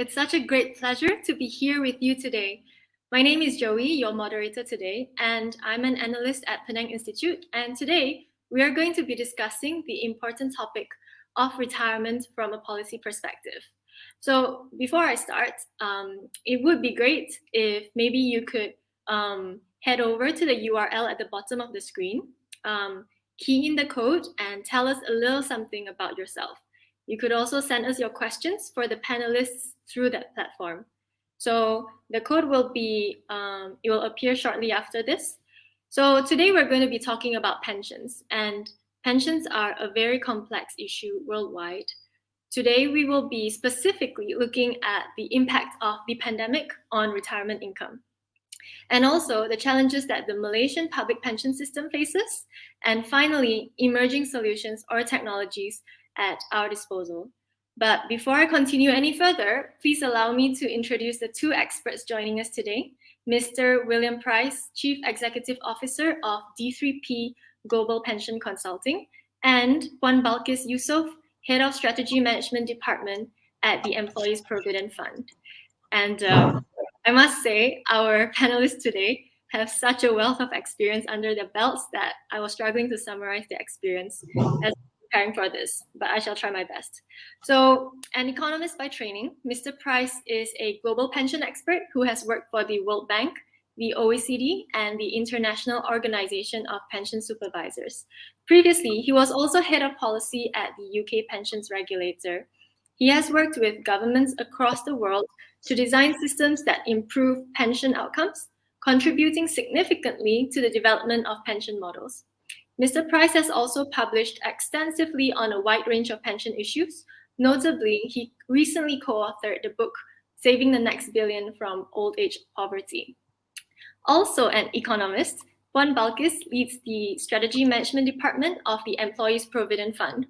It's such a great pleasure to be here with you today. My name is Joey, your moderator today, and I'm an analyst at Penang Institute. And today, we are going to be discussing the important topic of retirement from a policy perspective. So before I start, it would be great if maybe you could head over to the URL at the bottom of the screen, key in the code, and tell us a little something about yourself. You could also send us your questions for the panelists through that platform. So the code will be, it will appear shortly after this. So today we're going to be talking about pensions, and pensions are a very complex issue worldwide. Today we will be specifically looking at the impact of the pandemic on retirement income, and also the challenges that the Malaysian public pension system faces, and finally, emerging solutions or technologies at our disposal. But before I continue any further, please allow me to introduce the two experts joining us today, Mr. William Price, Chief Executive Officer of D3P Global Pension Consulting, and Balqais Yusoff, Head of Strategy Management Department at the Employees Provident Fund. And I must say, our panelists today have such a wealth of experience under their belts that I was struggling to summarize their experience as preparing for this, but I shall try my best. So, an economist by training, Mr. Price is a global pension expert who has worked for the World Bank, the OECD, and the International Organization of Pension Supervisors. Previously, he was also head of policy at the UK Pensions Regulator. He has worked with governments across the world to design systems that improve pension outcomes, contributing significantly to the development of pension models. Mr. Price has also published extensively on a wide range of pension issues. Notably, he recently co-authored the book, Saving the Next Billion from Old Age Poverty. Also an economist, Balqais leads the Strategy Management Department of the Employees Provident Fund.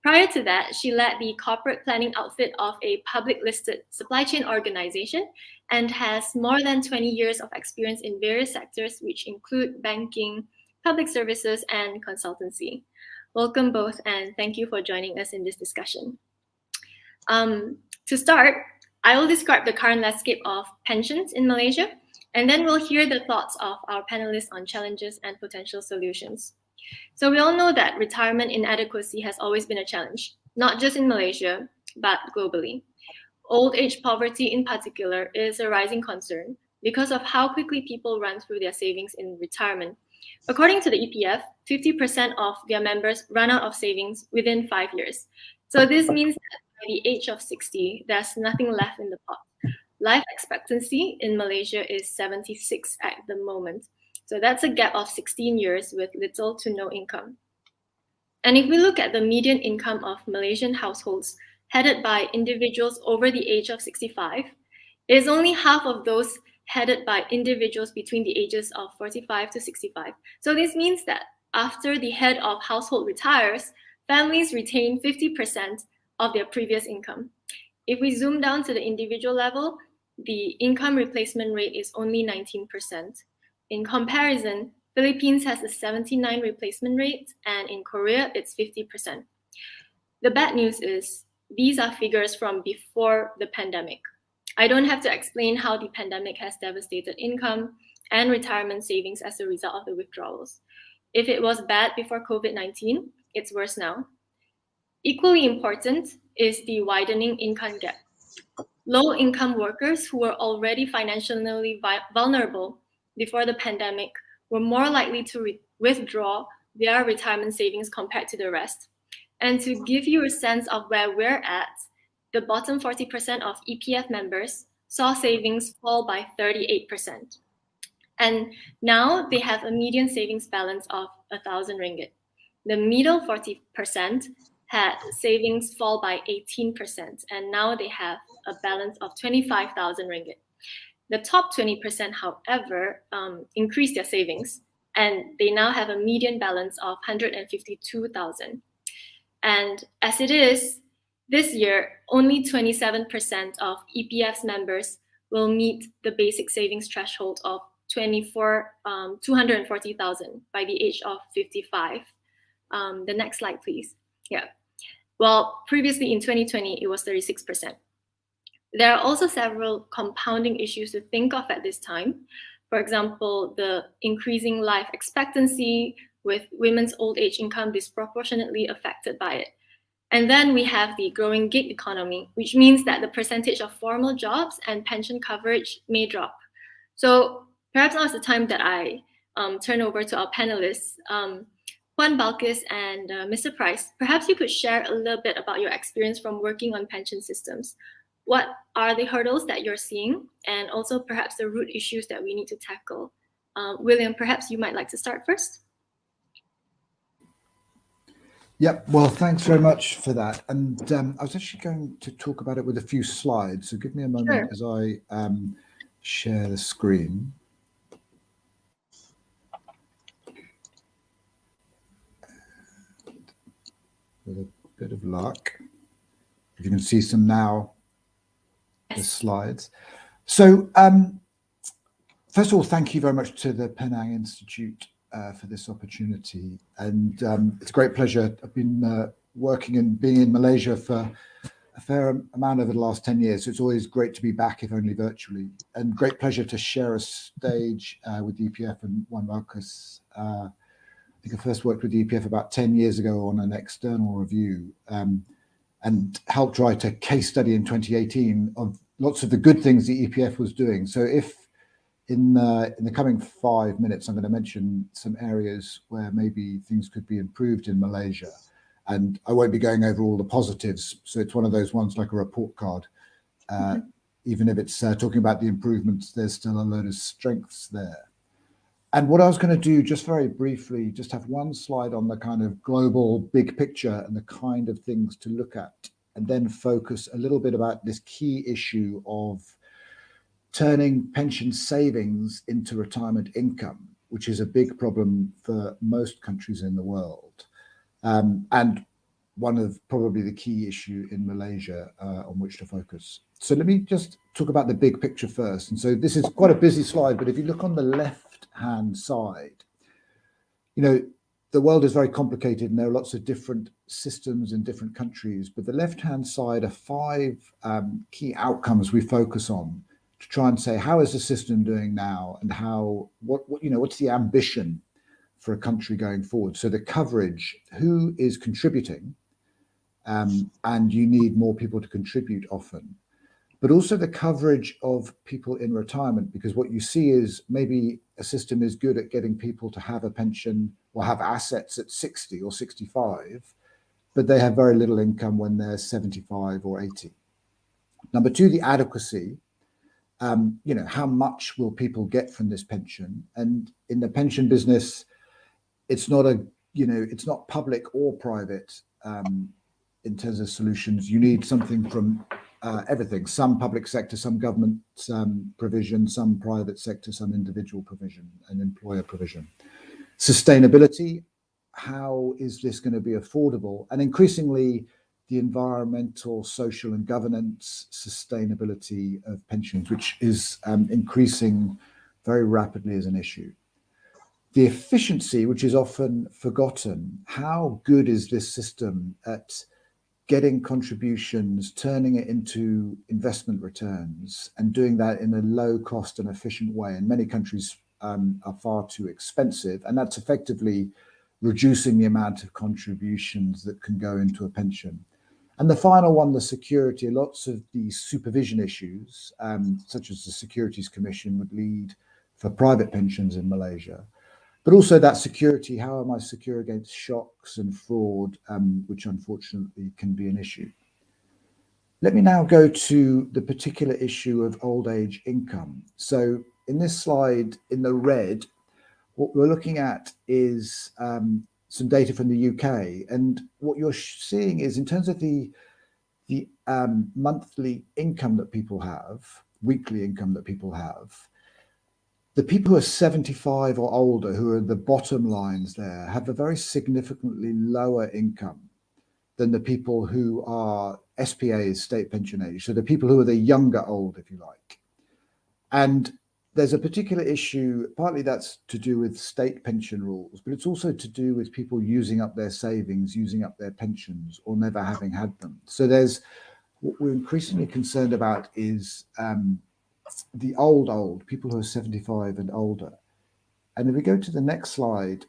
Prior to that, she led the corporate planning outfit of a public-listed supply chain organization and has more than 20 years of experience in various sectors, which include banking, public services, and consultancy. Welcome both, and thank you for joining us in this discussion. To start, I will describe the current landscape of pensions in Malaysia, and then we'll hear the thoughts of our panelists on challenges and potential solutions. So we all know that retirement inadequacy has always been a challenge, not just in Malaysia, but globally. Old age poverty in particular is a rising concern because of how quickly people run through their savings in retirement. According to the EPF, 50% of their members run out of savings within 5 years. So this means that by the age of 60, there's nothing left in the pot. Life expectancy in Malaysia is 76 at the moment. So that's a gap of 16 years with little to no income. And if we look at the median income of Malaysian households headed by individuals over the age of 65, it is only half of those headed by individuals between the ages of 45 to 65. So this means that after the head of household retires, families retain 50% of their previous income. If we zoom down to the individual level, the income replacement rate is only 19%. In comparison, Philippines has a 79% replacement rate, and in Korea, it's 50%. The bad news is these are figures from before the pandemic. I don't have to explain how the pandemic has devastated income and retirement savings as a result of the withdrawals. If it was bad before COVID-19, it's worse now. Equally important is the widening income gap. Low-income workers who were already financially vulnerable before the pandemic were more likely to withdraw their retirement savings compared to the rest. And to give you a sense of where we're at, the bottom 40% of EPF members saw savings fall by 38%. And now they have a median savings balance of 1,000 ringgit. The middle 40% had savings fall by 18%, and now they have a balance of 25,000 ringgit. The top 20%, however, increased their savings, and they now have a median balance of 152,000. And as it is, this year, only 27% of EPF's members will meet the basic savings threshold of 240,000 by the age of 55. The next slide, please. Yeah. Well, previously in 2020, it was 36%. There are also several compounding issues to think of at this time. For example, the increasing life expectancy, with women's old age income disproportionately affected by it. And then we have the growing gig economy, which means that the percentage of formal jobs and pension coverage may drop. So perhaps now is the time that I turn over to our panelists. Juan, Balqais, and Mr. Price, perhaps you could share a little bit about your experience from working on pension systems. What are the hurdles that you're seeing, and also perhaps the root issues that we need to tackle? William, perhaps you might like to start first. Yep, well, thanks very much for that. And I was actually going to talk about it with a few slides, so give me a moment as I share the screen. With a bit of luck, if you can see some now, the slides. So first of all, thank you very much to the Penang Institute for this opportunity, and it's a great pleasure. I've been working and being in Malaysia for a fair amount over the last 10 years, so it's always great to be back, if only virtually, and great pleasure to share a stage with EPF and Juan Balqais. I think I first worked with EPF about 10 years ago on an external review, and helped write a case study in 2018 of lots of the good things the EPF was doing. So if in the coming 5 minutes, I'm going to mention some areas where maybe things could be improved in Malaysia. And I won't be going over all the positives. So it's one of those ones like a report card. Even if it's talking about the improvements, there's still a load of strengths there. And what I was going to do, just very briefly, just have one slide on the kind of global big picture and the kind of things to look at, and then focus a little bit about this key issue of turning pension savings into retirement income, which is a big problem for most countries in the world. And one of probably the key issue in Malaysia on which to focus. So let me just talk about the big picture first. And so this is quite a busy slide, but if you look on the left-hand side, you know, the world is very complicated and there are lots of different systems in different countries, but the left-hand side are 5 key outcomes we focus on to try and say, how is the system doing now, and what's the ambition for a country going forward? So the coverage, who is contributing, and you need more people to contribute often, but also the coverage of people in retirement, because what you see is maybe a system is good at getting people to have a pension or have assets at 60 or 65, but they have very little income when they're 75 or 80. Number 2, the adequacy. How much will people get from this pension? And in the pension business, it's not it's not public or private in terms of solutions. You need something from everything, some public sector, some government provision, some private sector, some individual provision and employer provision. Sustainability, how is this going to be affordable? And increasingly, the environmental, social and governance sustainability of pensions, which is increasing very rapidly as an issue. The efficiency, which is often forgotten, how good is this system at getting contributions, turning it into investment returns, and doing that in a low cost and efficient way? In many countries are far too expensive, and that's effectively reducing the amount of contributions that can go into a pension. And the final one, the security, lots of the supervision issues, such as the Securities Commission, would lead for private pensions in Malaysia. But also that security, how am I secure against shocks and fraud, which unfortunately can be an issue. Let me now go to the particular issue of old age income. So in this slide, in the red, what we're looking at is some data from the UK. And what you're seeing is, in terms of the monthly income that people have, weekly income that people have, the people who are 75 or older, who are the bottom lines there, have a very significantly lower income than the people who are SPAs, state pension age. So the people who are the younger old, if you like. And there's a particular issue, partly that's to do with state pension rules, but it's also to do with people using up their savings, using up their pensions, or never having had them. So there's What we're increasingly concerned about is the old, people who are 75 and older. And if we go to the next slide,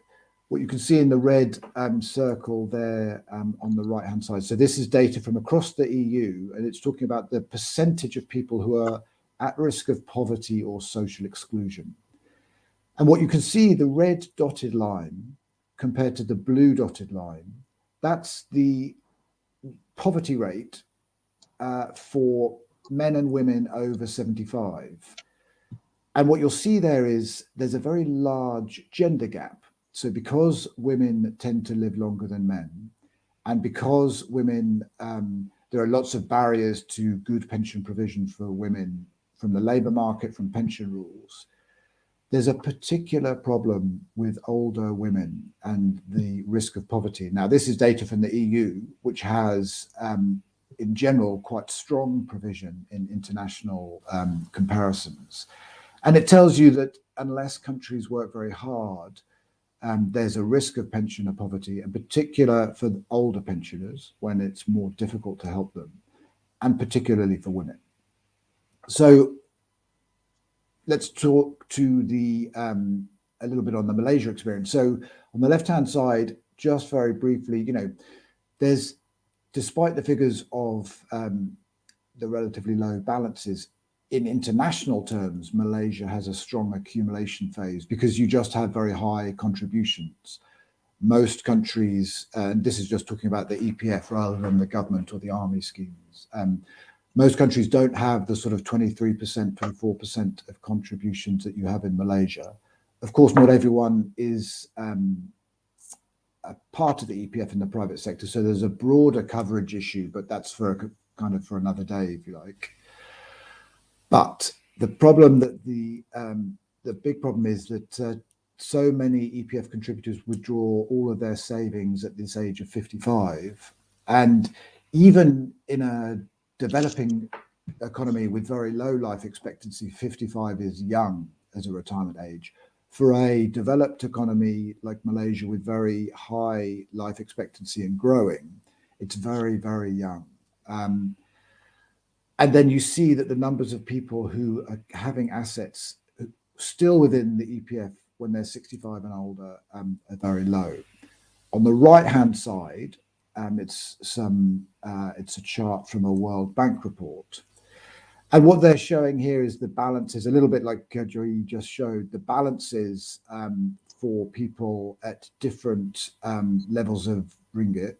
what you can see in the red circle there on the right-hand side. So this is data from across the EU, and it's talking about the percentage of people who are at risk of poverty or social exclusion. And what you can see, the red dotted line compared to the blue dotted line, that's the poverty rate for men and women over 75. And what you'll see there is there's a very large gender gap. So because women tend to live longer than men, and because women, there are lots of barriers to good pension provision for women from the labour market, from pension rules, there's a particular problem with older women and the risk of poverty. Now, this is data from the EU, which has, in general, quite strong provision in international comparisons. And it tells you that unless countries work very hard, there's a risk of pensioner poverty, in particular for older pensioners, when it's more difficult to help them, and particularly for women. So let's talk to the a little bit on the Malaysia experience. So on the left-hand side, just very briefly, you know, there's, despite the figures of the relatively low balances, in international terms, Malaysia has a strong accumulation phase because you just have very high contributions. Most countries, and this is just talking about the EPF rather than the government or the army schemes, most countries don't have the sort of 23%, 24% of contributions that you have in Malaysia. Of course, not everyone is a part of the EPF in the private sector, so there's a broader coverage issue, but that's for kind of for another day, if you like. But the problem that the big problem is that so many EPF contributors withdraw all of their savings at this age of 55, and even in a developing economy with very low life expectancy, 55 is young as a retirement age. For a developed economy like Malaysia with very high life expectancy and growing, it's very, very young. And then you see that the numbers of people who are having assets still within the EPF when they're 65 and older are very low. On the right-hand side, it's a chart from a World Bank report. And what they're showing here is the balances, a little bit like Joy just showed, the balances for people at different levels of ringgit.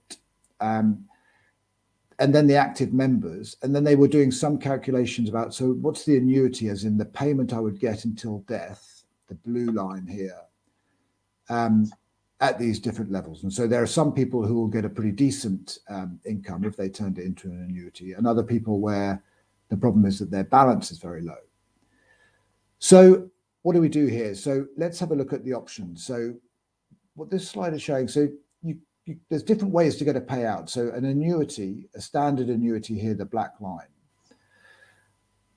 And then the active members, and then they were doing some calculations about, so what's the annuity, as in the payment I would get until death, the blue line here, at these different levels. And so there are some people who will get a pretty decent income if they turned it into an annuity, and other people where the problem is that their balance is very low. So what do we do here? So let's have a look at the options. So what this slide is showing, so there's different ways to get a payout. So an annuity, a standard annuity here, the black line.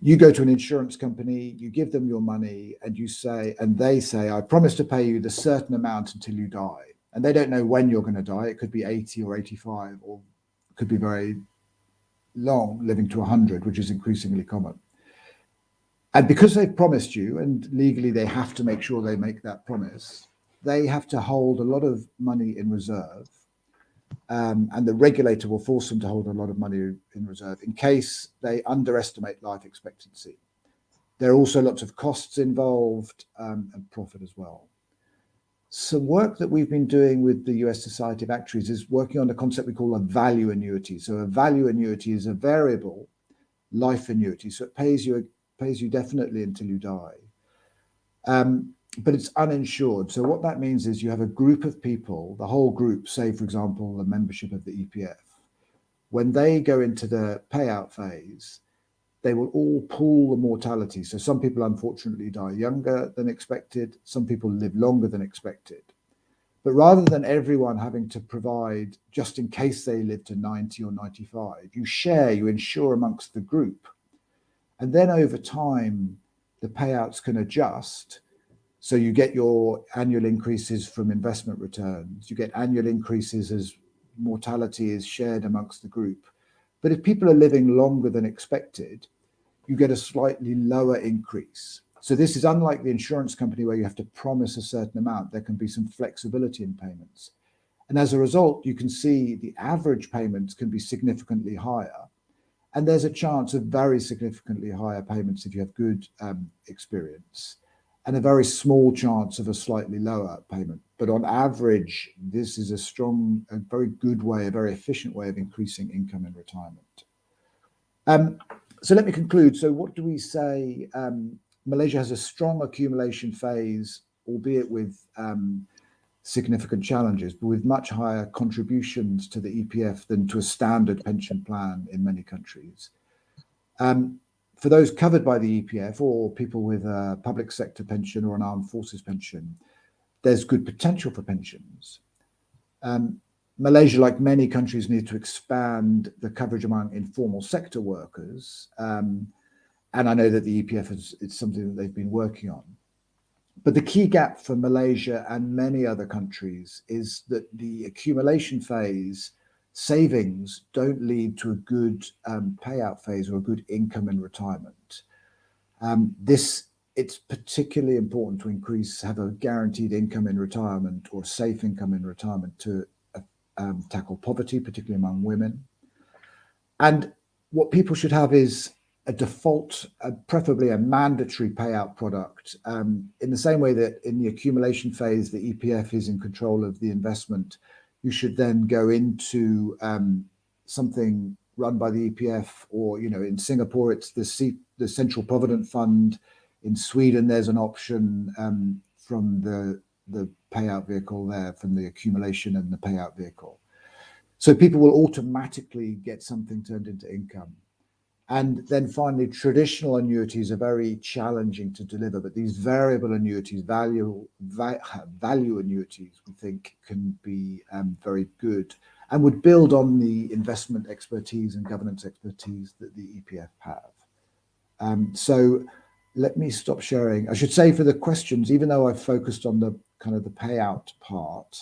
You go to an insurance company, you give them your money, and you say, and they say, I promise to pay you the certain amount until you die. And they don't know when you're going to die. It could be 80 or 85, or it could be very long, living to 100, which is increasingly common. And because they've promised you, and legally they have to make sure they make that promise, they have to hold a lot of money in reserve. And the regulator will force them to hold a lot of money in reserve in case they underestimate life expectancy. There are also lots of costs involved and profit as well. Some work that we've been doing with the US Society of Actuaries is working on a concept we call a value annuity. So a value annuity is a variable life annuity. So it pays you definitely until you die. But it's uninsured. So what that means is you have a group of people, the whole group, say, for example, the membership of the EPF. When they go into the payout phase, they will all pool the mortality. So some people, unfortunately, die younger than expected. Some people live longer than expected. But rather than everyone having to provide just in case they live to 90 or 95, you insure amongst the group. And then over time, the payouts can adjust. So you get your annual increases from investment returns. You get annual increases as mortality is shared amongst the group. But if people are living longer than expected, you get a slightly lower increase. So this is unlike the insurance company where you have to promise a certain amount. There can be some flexibility in payments. And as a result, you can see the average payments can be significantly higher. And there's a chance of very significantly higher payments if you have good experience, and a very small chance of a slightly lower payment. But on average, this is a very good way, a very efficient way of increasing income in retirement. So let me conclude. So what do we say? Malaysia has a strong accumulation phase, albeit with significant challenges, but with much higher contributions to the EPF than to a standard pension plan in many countries. For those covered by the EPF or people with a public sector pension or an armed forces pension, there's good potential for pensions. Malaysia, like many countries, needs to expand the coverage among informal sector workers. And I know that the EPF it's something that they've been working on. But the key gap for Malaysia and many other countries is that the accumulation phase savings don't lead to a good payout phase or a good income in retirement. It's particularly important to have a guaranteed income in retirement or safe income in retirement to tackle poverty, particularly among women. And what people should have is a default, preferably a mandatory payout product, in the same way that in the accumulation phase, the EPF is in control of the investment. You should then go into something run by the EPF, or, in Singapore, it's the Central Provident Fund. In Sweden, there's an option from the payout vehicle there, from the accumulation and the payout vehicle. So people will automatically get something turned into income. And then finally, traditional annuities are very challenging to deliver, but these variable annuities, value annuities, we think can be very good and would build on the investment expertise and governance expertise that the EPF have. So let me stop sharing. I should say, for the questions, even though I've focused on the kind of the payout part,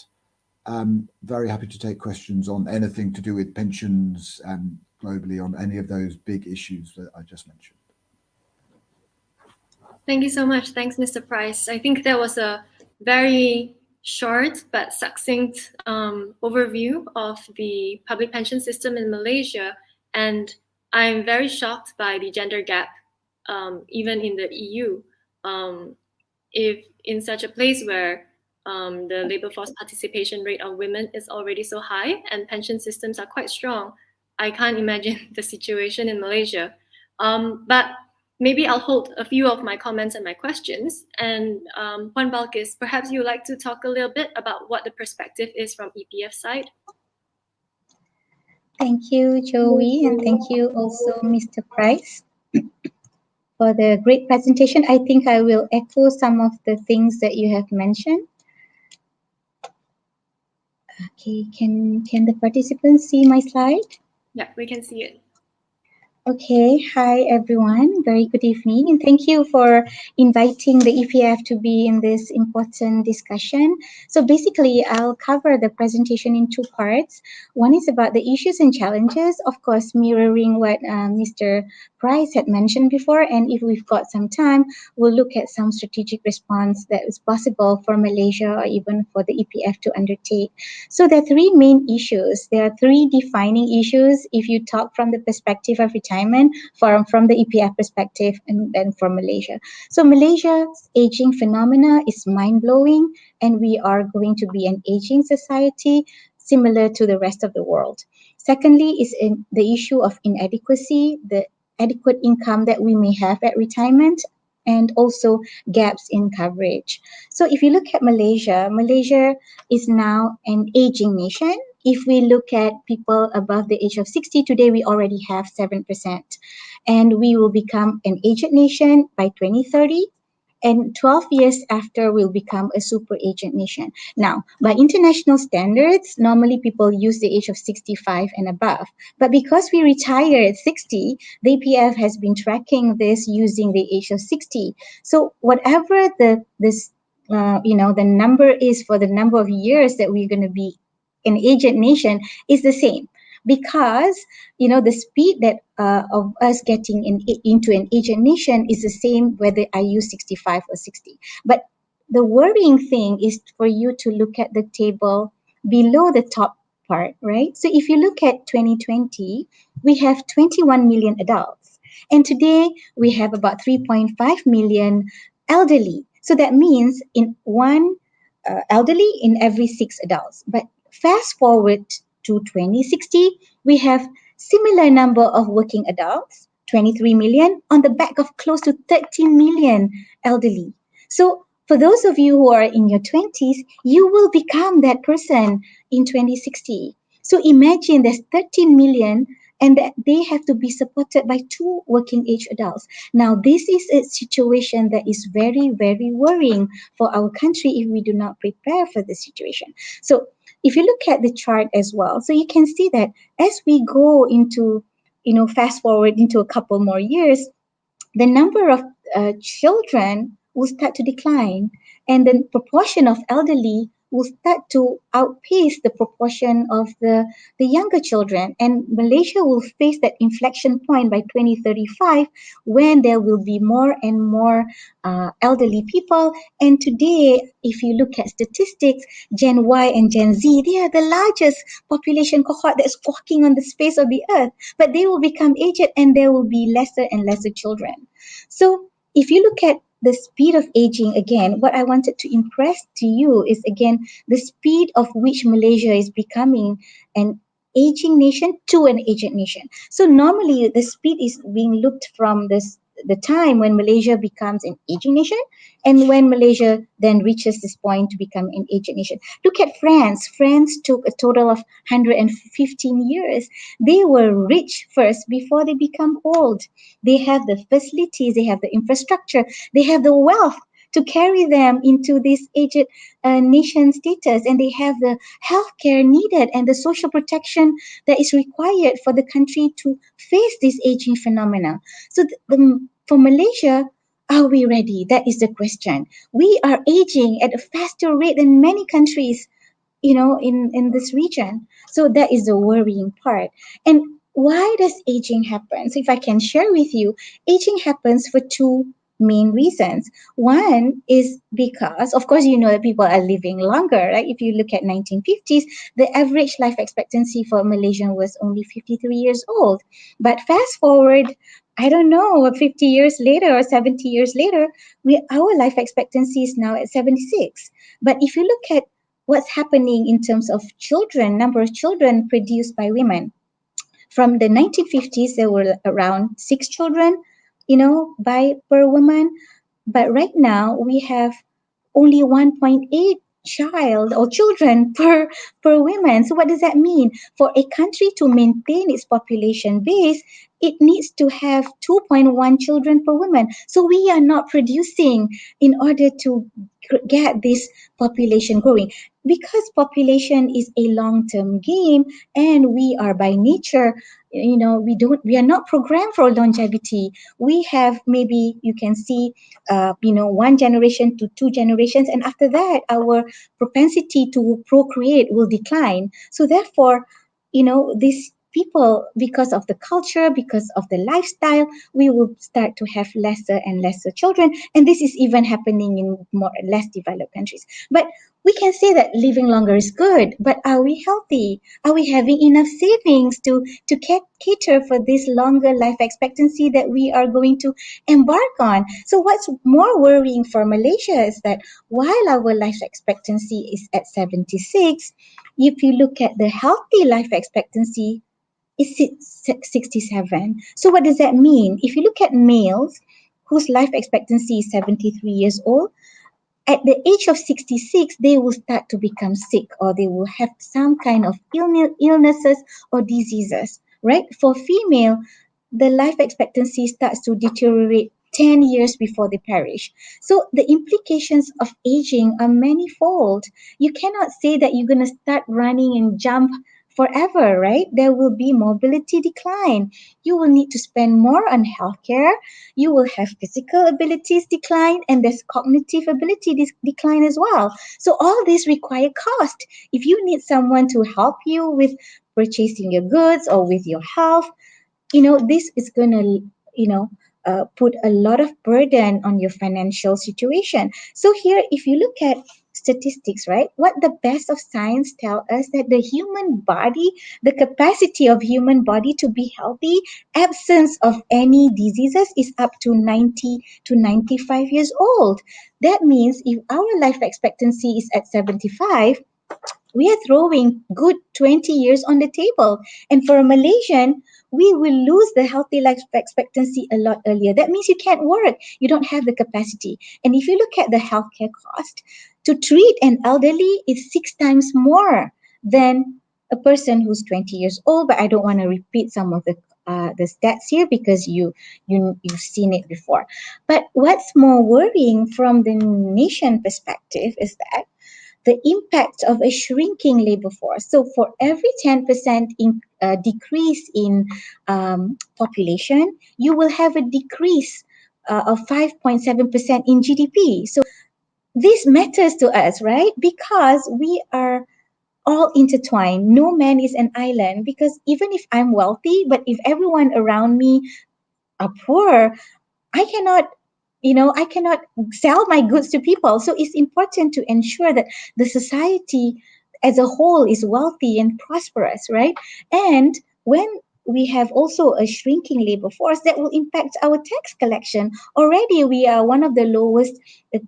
I'm very happy to take questions on anything to do with pensions and globally on any of those big issues that I just mentioned. Thank you so much. Thanks, Mr. Price. I think that was a very short but succinct overview of the public pension system in Malaysia. And I'm very shocked by the gender gap, even in the EU. If in such a place where the labor force participation rate of women is already so high and pension systems are quite strong, I can't imagine the situation in Malaysia. But maybe I'll hold a few of my comments and my questions. And Puan Balqais, perhaps you'd like to talk a little bit about what the perspective is from EPF side? Thank you, Joey, and thank you also, Mr. Price, for the great presentation. I think I will echo some of the things that you have mentioned. Okay, can the participants see my slide? Yeah, we can see it. Okay, hi everyone, very good evening, and thank you for inviting the EPF to be in this important discussion. So basically, I'll cover the presentation in two parts. One is about the issues and challenges, of course, mirroring what Mr. Price had mentioned before, and if we've got some time, we'll look at some strategic response that is possible for Malaysia or even for the EPF to undertake. So there are three main issues. There are three defining issues if you talk from the perspective of retirement, from the EPF perspective, and then for Malaysia. So Malaysia's aging phenomena is mind-blowing, and we are going to be an aging society similar to the rest of the world. Secondly is the issue of inadequacy, the adequate income that we may have at retirement, and also gaps in coverage. So if you look at Malaysia, Malaysia is now an aging nation. If we look at people above the age of 60, today we already have 7%. And we will become an aged nation by 2030. And 12 years after, we'll become a super aged nation. Now, by international standards, normally people use the age of 65 and above. But because we retire at 60, the EPF has been tracking this using the age of 60. So whatever the number is for the number of years that we're going to be an aged nation is the same. because the speed that of us getting into an aged nation is the same whether I use 65 or 60. But the worrying thing is for you to look at the table below the top part, right? So if you look at 2020, we have 21 million adults, and today we have about 3.5 million elderly. So that means in one elderly in every 6 adults. But fast forward to 2060, we have similar number of working adults, 23 million, on the back of close to 13 million elderly. So for those of you who are in your 20s, you will become that person in 2060. So imagine there's 13 million and that they have to be supported by 2 working age adults. Now, this is a situation that is very, very worrying for our country if we do not prepare for the situation. So if you look at the chart as well, so you can see that as we go into, fast forward into a couple more years, the number of children will start to decline, and the proportion of elderly will start to outpace the proportion of the younger children. And Malaysia will face that inflection point by 2035 when there will be more and more elderly people. And today, if you look at statistics, Gen Y and Gen Z, they are the largest population cohort that's walking on the space of the earth, but they will become aged and there will be lesser and lesser children. So if you look at the speed of aging, again, what I wanted to impress to you is, again, the speed of which Malaysia is becoming an aging nation to an aged nation. So normally the speed is being looked from the time when Malaysia becomes an aging nation and when Malaysia then reaches this point to become an aged nation. Look at France. France took a total of 115 years. They were rich first before they become old. They have the facilities, they have the infrastructure, they have the wealth to carry them into this aged nation status, and they have the healthcare needed and the social protection that is required for the country to face this aging phenomena. So for Malaysia, are we ready? That is the question. We are aging at a faster rate than many countries, in this region. So that is the worrying part. And why does aging happen? So if I can share with you, aging happens for 2 main reasons. One is because, of course, that people are living longer, right? If you look at 1950s, the average life expectancy for Malaysian was only 53 years old. But fast forward, I don't know, 50 years later or 70 years later, our life expectancy is now at 76. But if you look at what's happening in terms of children, number of children produced by women, from the 1950s, there were around 6 children, per woman. But right now, we have only 1.8 child or children per woman. So what does that mean? For a country to maintain its population base, it needs to have 2.1 children per woman. So we are not producing in order to get this population growing, because population is a long-term game, and we are by nature, we are not programmed for longevity. We have, maybe you can see, 1 generation to 2 generations, and after that our propensity to procreate will decline. So therefore, these people, because of the culture, because of the lifestyle, we will start to have lesser and lesser children, and this is even happening in more less developed countries. But we can say that living longer is good, but are we healthy? Are we having enough savings to cater for this longer life expectancy that we are going to embark on? So what's more worrying for Malaysia is that while our life expectancy is at 76, if you look at the healthy life expectancy, it's 67. So what does that mean? If you look at males whose life expectancy is 73 years old, at the age of 66, they will start to become sick, or they will have some kind of illnesses or diseases, right? For female, the life expectancy starts to deteriorate 10 years before they perish. So the implications of aging are manifold. You cannot say that you're going to start running and jump forever, right? There will be mobility decline. You will need to spend more on healthcare. You will have physical abilities decline, and there's cognitive ability decline as well. So all this require cost. If you need someone to help you with purchasing your goods or with your health, this is going to, put a lot of burden on your financial situation. So here, if you look at statistics, right, what the best of science tell us that the human body, the capacity of human body to be healthy, absence of any diseases, is up to 90 to 95 years old. That means if our life expectancy is at 75, we are throwing good 20 years on the table. And for a Malaysian, we will lose the healthy life expectancy a lot earlier. That means you can't work. You don't have the capacity. And if you look at the healthcare cost, to treat an elderly is 6 times more than a person who's 20 years old. But I don't want to repeat some of the stats here because you've seen it before. But what's more worrying from the nation perspective is that the impact of a shrinking labor force. So for every 10% decrease in population, you will have a decrease of 5.7% in GDP. So this matters to us, right? Because we are all intertwined. No man is an island, because even if I'm wealthy, but if everyone around me are poor, I cannot sell my goods to people. So it's important to ensure that the society as a whole is wealthy and prosperous, right? And when we have also a shrinking labor force, that will impact our tax collection. Already we are one of the lowest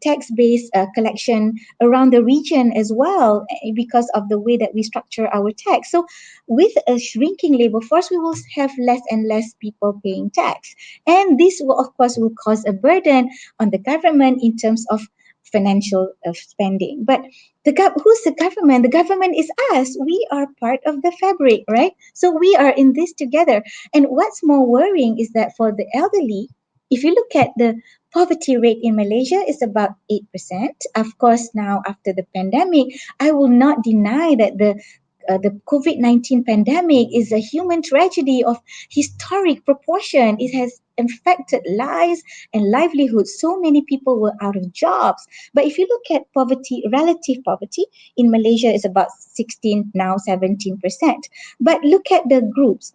tax-based collection around the region as well, because of the way that we structure our tax. So with a shrinking labor force, we will have less and less people paying tax. And this will, of course, will cause a burden on the government in terms of financial spending. But who's the government? The government is us. We are part of the fabric, right? So we are in this together. And what's more worrying is that for the elderly, if you look at the poverty rate in Malaysia, is about 8%. Of course, now after the pandemic, I will not deny that the COVID-19 pandemic is a human tragedy of historic proportion. It has affected lives and livelihoods. So many people were out of jobs. But if you look at poverty, relative poverty in Malaysia is about 16, now 17%. But look at the groups.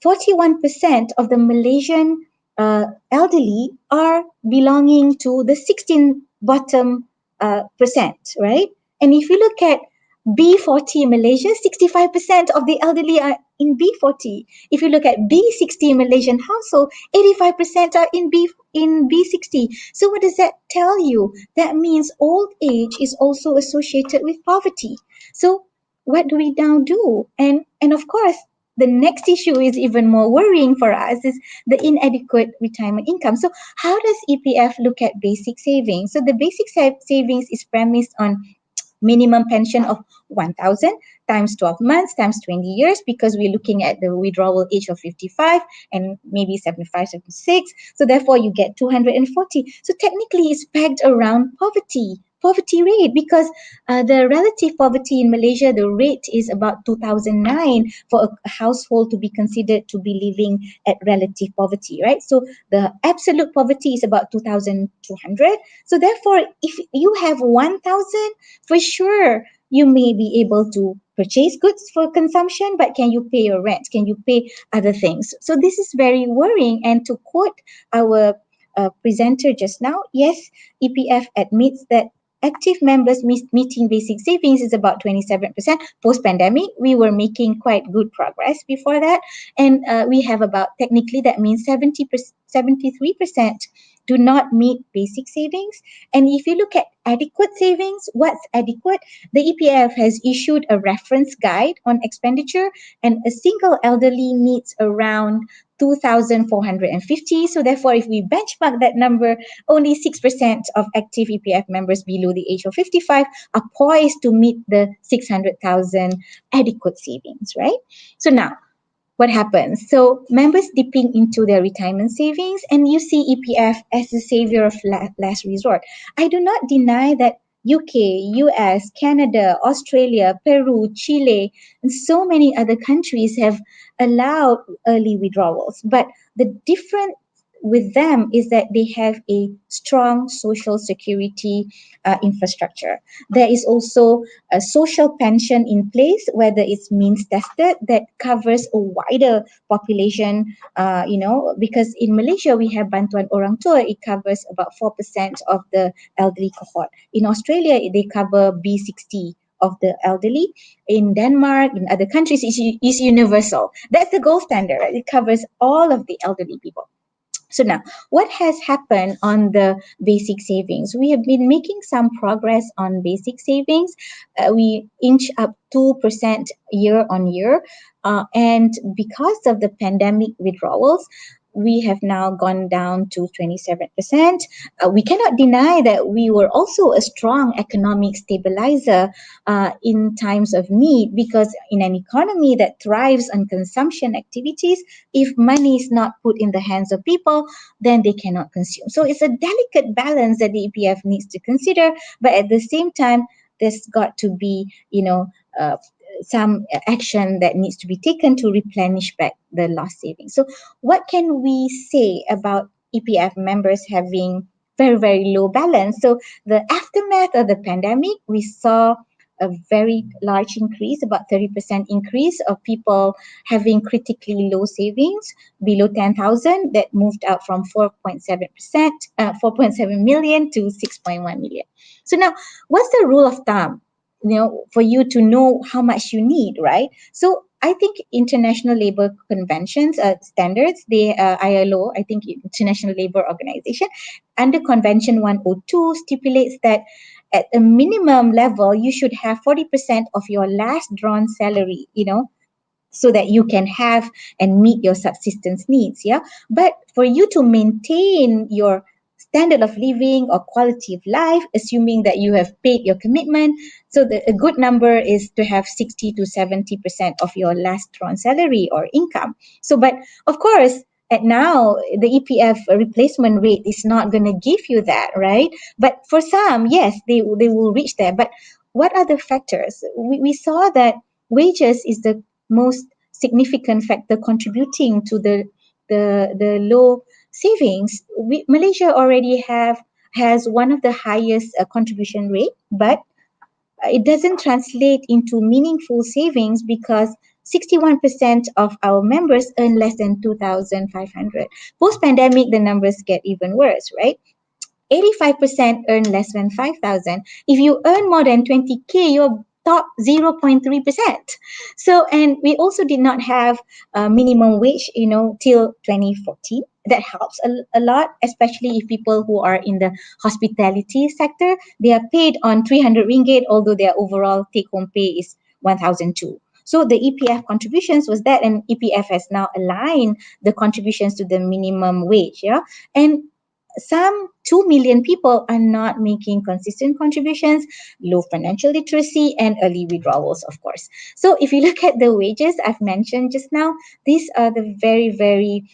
41% of the Malaysian elderly are belonging to the 16 bottom percent, right? And if you look at B40 in Malaysia, 65% of the elderly are in B40. If you look at B60 Malaysian household, 85% are in B60. So what does that tell you? That means old age is also associated with poverty. So what do we now do? And of course, the next issue is even more worrying for us, is the inadequate retirement income. So how does EPF look at basic savings? So the basic savings is premised on minimum pension of 1,000 times 12 months times 20 years, because we're looking at the withdrawal age of 55 and maybe 75, 76. So therefore you get 240. So technically it's pegged around poverty rate, because the relative poverty in Malaysia, the rate is about 2009 for a household to be considered to be living at relative poverty, right? So the absolute poverty is about 2,200. So therefore, if you have 1,000, for sure, you may be able to purchase goods for consumption, but can you pay your rent? Can you pay other things? So this is very worrying. And to quote our presenter just now, yes, EPF admits that active members meeting basic savings is about 27%. Post-pandemic, we were making quite good progress before that. And we have about, technically, that means 73% do not meet basic savings. And if you look at adequate savings, what's adequate? The EPF has issued a reference guide on expenditure, and a single elderly needs around 2,450. So therefore, if we benchmark that number, only 6% of active EPF members below the age of 55 are poised to meet the 600,000 adequate savings, right? So now, what happens? So members dipping into their retirement savings, and you see EPF as the savior of last resort. I do not deny that UK, US, Canada, Australia, Peru, Chile, and so many other countries have allowed early withdrawals. But the difference with them is that they have a strong social security infrastructure. There is also a social pension in place, whether it's means tested, that covers a wider population. Because in Malaysia we have Bantuan Orang Tua, it covers about 4% of the elderly cohort. In Australia, they cover B60 of the elderly. In Denmark, in other countries, is universal. That's the gold standard, right? It covers all of the elderly people. So now, what has happened on the basic savings? We have been making some progress on basic savings. We inch up 2% year on year. And because of the pandemic withdrawals, we have now gone down to 27%. We cannot deny that we were also a strong economic stabilizer in times of need, because in an economy that thrives on consumption activities, if money is not put in the hands of people, then they cannot consume. So it's a delicate balance that the EPF needs to consider, but at the same time, there's got to be, some action that needs to be taken to replenish back the lost savings. So what can we say about EPF members having very, very low balance? So the aftermath of the pandemic, we saw a very large increase, about 30% increase of people having critically low savings below 10,000, that moved up from 4.7 million to 6.1 million. So now, what's the rule of thumb, for you to know how much you need, right? So I think International Labour Conventions standards, the ILO, I think International Labour Organization, under Convention 102 stipulates that at a minimum level, you should have 40% of your last drawn salary, so that you can have and meet your subsistence needs. Yeah. But for you to maintain your standard of living or quality of life, assuming that you have paid your commitment, so a good number is to have 60 to 70% of your last drawn salary or income. So, but of course, at now, the EPF replacement rate is not going to give you that, right? But for some, yes, they will reach there. But what are the factors? We saw that wages is the most significant factor contributing to the low savings. Malaysia already has one of the highest contribution rate, but it doesn't translate into meaningful savings because 61% of our members earn less than 2,500. Post-pandemic, the numbers get even worse, right? 85% earn less than 5,000. If you earn more than 20K, you're top 0.3%. So, and we also did not have minimum wage, till 2014. That helps a lot, especially if people who are in the hospitality sector, they are paid on 300 ringgit, although their overall take-home pay is 1,002. So the EPF contributions was that, and EPF has now aligned the contributions to the minimum wage. Yeah, and some 2 million people are not making consistent contributions, low financial literacy, and early withdrawals, of course. So if you look at the wages I've mentioned just now, these are the very, very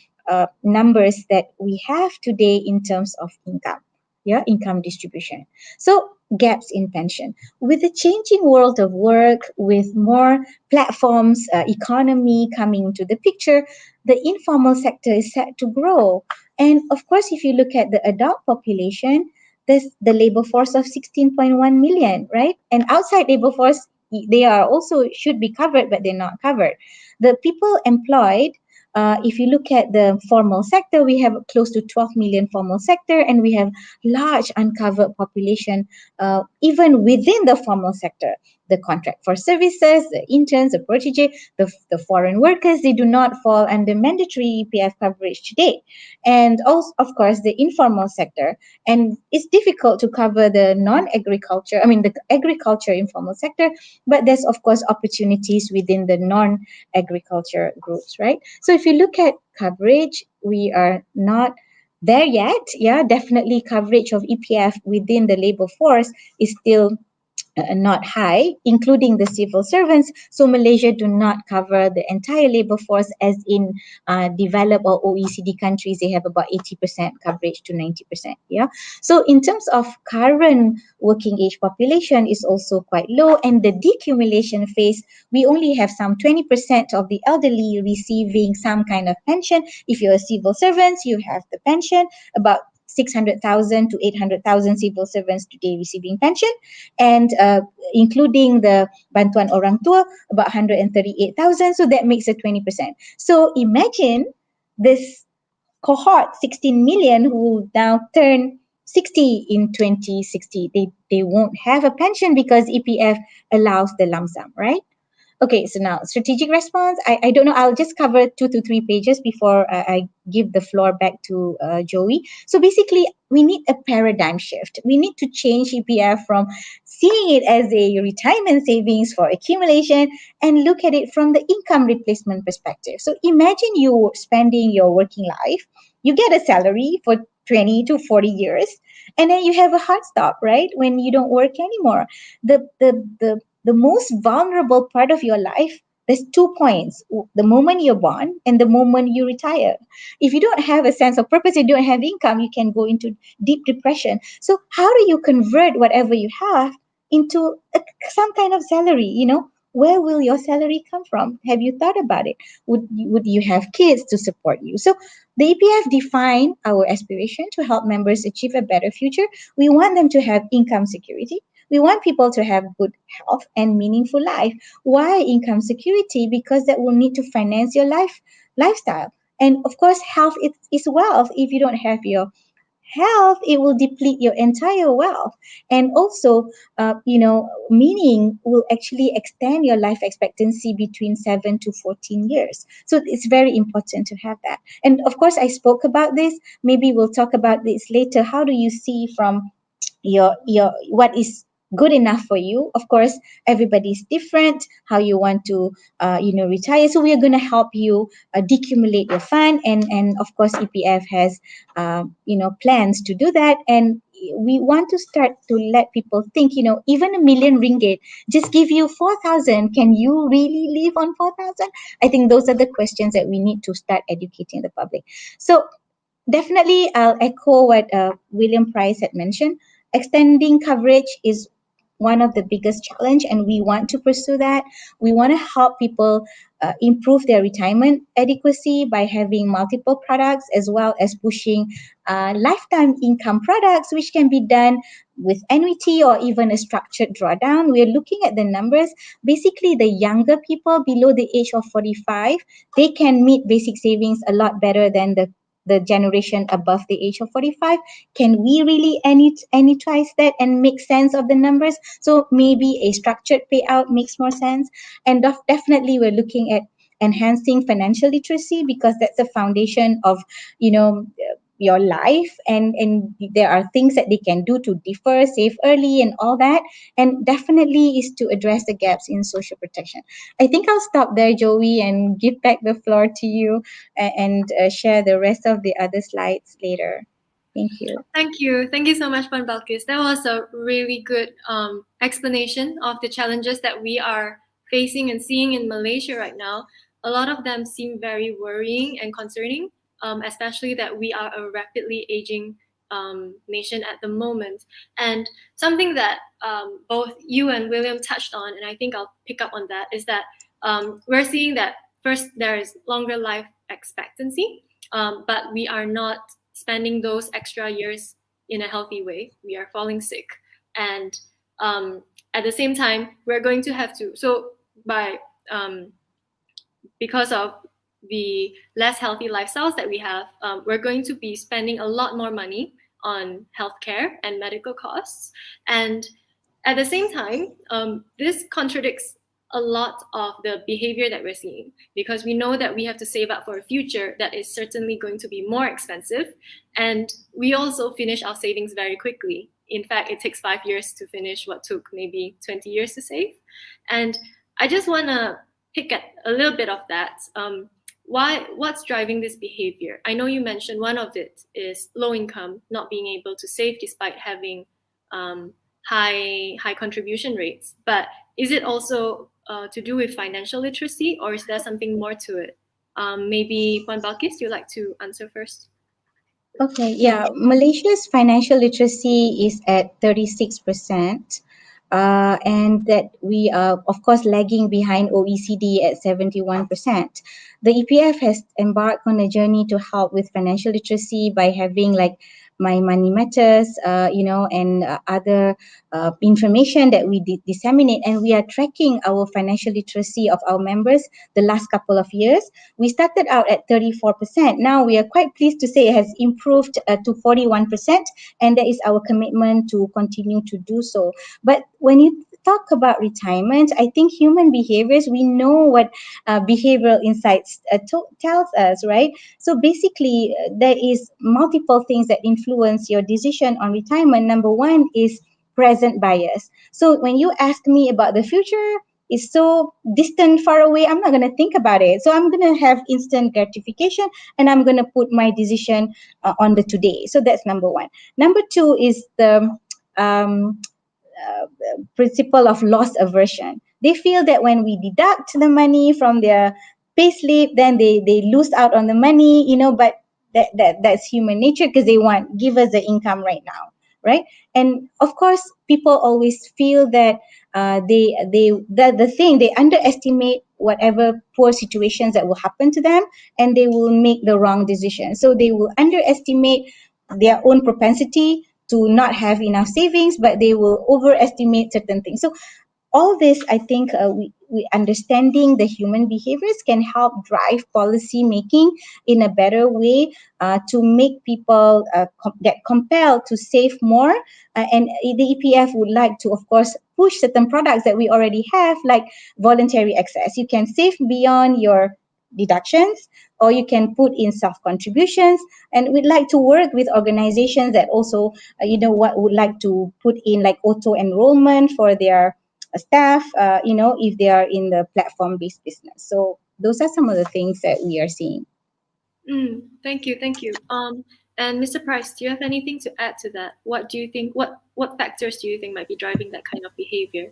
numbers that we have today in terms of income. Yeah, income distribution. So gaps in pension. With the changing world of work, with more platforms, economy coming into the picture, the informal sector is set to grow. And of course, if you look at the adult population, there's the labor force of 16.1 million, right? And outside labor force, they are also should be covered, but they're not covered. The people employed, if you look at the formal sector, we have close to 12 million formal sector, and we have large uncovered population even within the formal sector. The contract for services, the interns, the protege, the foreign workers, they do not fall under mandatory EPF coverage today. And also, of course, the informal sector. And it's difficult to cover the the agriculture informal sector, but there's, of course, opportunities within the non-agriculture groups, right? So if you look at coverage, we are not there yet. Yeah, definitely coverage of EPF within the labor force is still not high, including the civil servants. So Malaysia do not cover the entire labor force as in developed or OECD countries. They have about 80% coverage to 90%. Yeah. So in terms of current working age population is also quite low, and the decumulation phase, we only have some 20% of the elderly receiving some kind of pension. If you're a civil servant, you have the pension. About 600,000 to 800,000 civil servants today receiving pension, and including the bantuan orang tua, about 138,000. So that makes it 20%. So imagine this cohort, 16 million, who now turn 60 in 2060. They won't have a pension because EPF allows the lump sum, right? Okay, so now strategic response. I don't know. I'll just cover 2 to 3 pages before I give the floor back to Joey. So basically, we need a paradigm shift. We need to change EPF from seeing it as a retirement savings for accumulation and look at it from the income replacement perspective. So imagine you spending your working life, you get a salary for 20 to 40 years, and then you have a hard stop, right? When you don't work anymore. The most vulnerable part of your life, there's 2 points: the moment you're born and the moment you retire. If you don't have a sense of purpose, you don't have income, you can go into deep depression. So how do you convert whatever you have into some kind of salary? Where will your salary come from? Have you thought about it? Would you have kids to support you? So the EPF define our aspiration to help members achieve a better future. We want them to have income security. We want people to have good health and meaningful life. Why income security? Because that will need to finance your lifestyle. And of course, health is wealth. If you don't have your health, it will deplete your entire wealth. And also, meaning will actually extend your life expectancy between 7 to 14 years. So it's very important to have that. And of course, I spoke about this. Maybe we'll talk about this later. How do you see from your what is good enough for you? Of course, everybody's different, how you want to retire. So we are going to help you decumulate your fund, and of course EPF has plans to do that. And we want to start to let people think, even a million ringgit just give you 4,000. Can you really live on 4,000? I think those are the questions that we need to start educating the public. So definitely I'll echo what William Price had mentioned. Extending coverage is one of the biggest challenge, and we want to pursue that. We want to help people improve their retirement adequacy by having multiple products, as well as pushing lifetime income products, which can be done with annuity or even a structured drawdown. We're looking at the numbers. Basically, the younger people below the age of 45, they can meet basic savings a lot better than the generation above the age of 45. Can we really annuitize that and make sense of the numbers? So maybe a structured payout makes more sense. And definitely we're looking at enhancing financial literacy, because that's the foundation of your life, and there are things that they can do to defer, save early, and all that. And definitely is to address the gaps in social protection. I think I'll stop there, Joey, and give back the floor to you and share the rest of the other slides later. Thank you. Thank you. Thank you so much, Balqais. That was a really good explanation of the challenges that we are facing and seeing in Malaysia right now. A lot of them seem very worrying and concerning, especially that we are a rapidly aging nation at the moment. And something that both you and William touched on, and I think I'll pick up on that, is that we're seeing that first there is longer life expectancy, but we are not spending those extra years in a healthy way. We are falling sick. And at the same time, we're going to have to, because of the less healthy lifestyles that we have, we're going to be spending a lot more money on healthcare and medical costs. And at the same time, this contradicts a lot of the behavior that we're seeing, because we know that we have to save up for a future that is certainly going to be more expensive. And we also finish our savings very quickly. In fact, it takes 5 years to finish what took maybe 20 years to save. And I just want to pick at a little bit of that. What's driving this behavior? I know you mentioned one of it is low income, not being able to save despite having high contribution rates. But is it also to do with financial literacy, or is there something more to it? Maybe Puan Balqais, you'd like to answer first? Okay, yeah. Malaysia's financial literacy is at 36%, and that we are, of course, lagging behind OECD at 71%. The EPF has embarked on a journey to help with financial literacy by having like My Money Matters, and other information that we disseminate, and we are tracking our financial literacy of our members the last couple of years. We started out at 34%. Now we are quite pleased to say it has improved to 41%, and that is our commitment to continue to do so. But when you talk about retirement, I think human behaviors, we know what behavioral insights tells us, right? So basically, there is multiple things that influence your decision on retirement. Number one is present bias. So when you ask me about the future, is so distant, far away, I'm not going to think about it. So I'm going to have instant gratification, and I'm going to put my decision on the today. So that's number one. Number two is the um, principle of loss aversion. They feel that when we deduct the money from their payslip, then they lose out on the money, but that's human nature, because they want, give us the income right now, right? And of course, people always feel that they underestimate whatever poor situations that will happen to them, and they will make the wrong decision. So they will underestimate their own propensity to not have enough savings, but they will overestimate certain things. So all this, I think, we understanding the human behaviors can help drive policy making in a better way, to make people get compelled to save more. And the EPF would like to, of course, push certain products that we already have, like voluntary access. You can save beyond your deductions, or you can put in self contributions, and we'd like to work with organizations that also what would like to put in like auto enrollment for their staff, if they are in the platform-based business. So those are some of the things that we are seeing. Thank you. And Mr. Price, do you have anything to add to that? What do you think? What factors do you think might be driving that kind of behavior?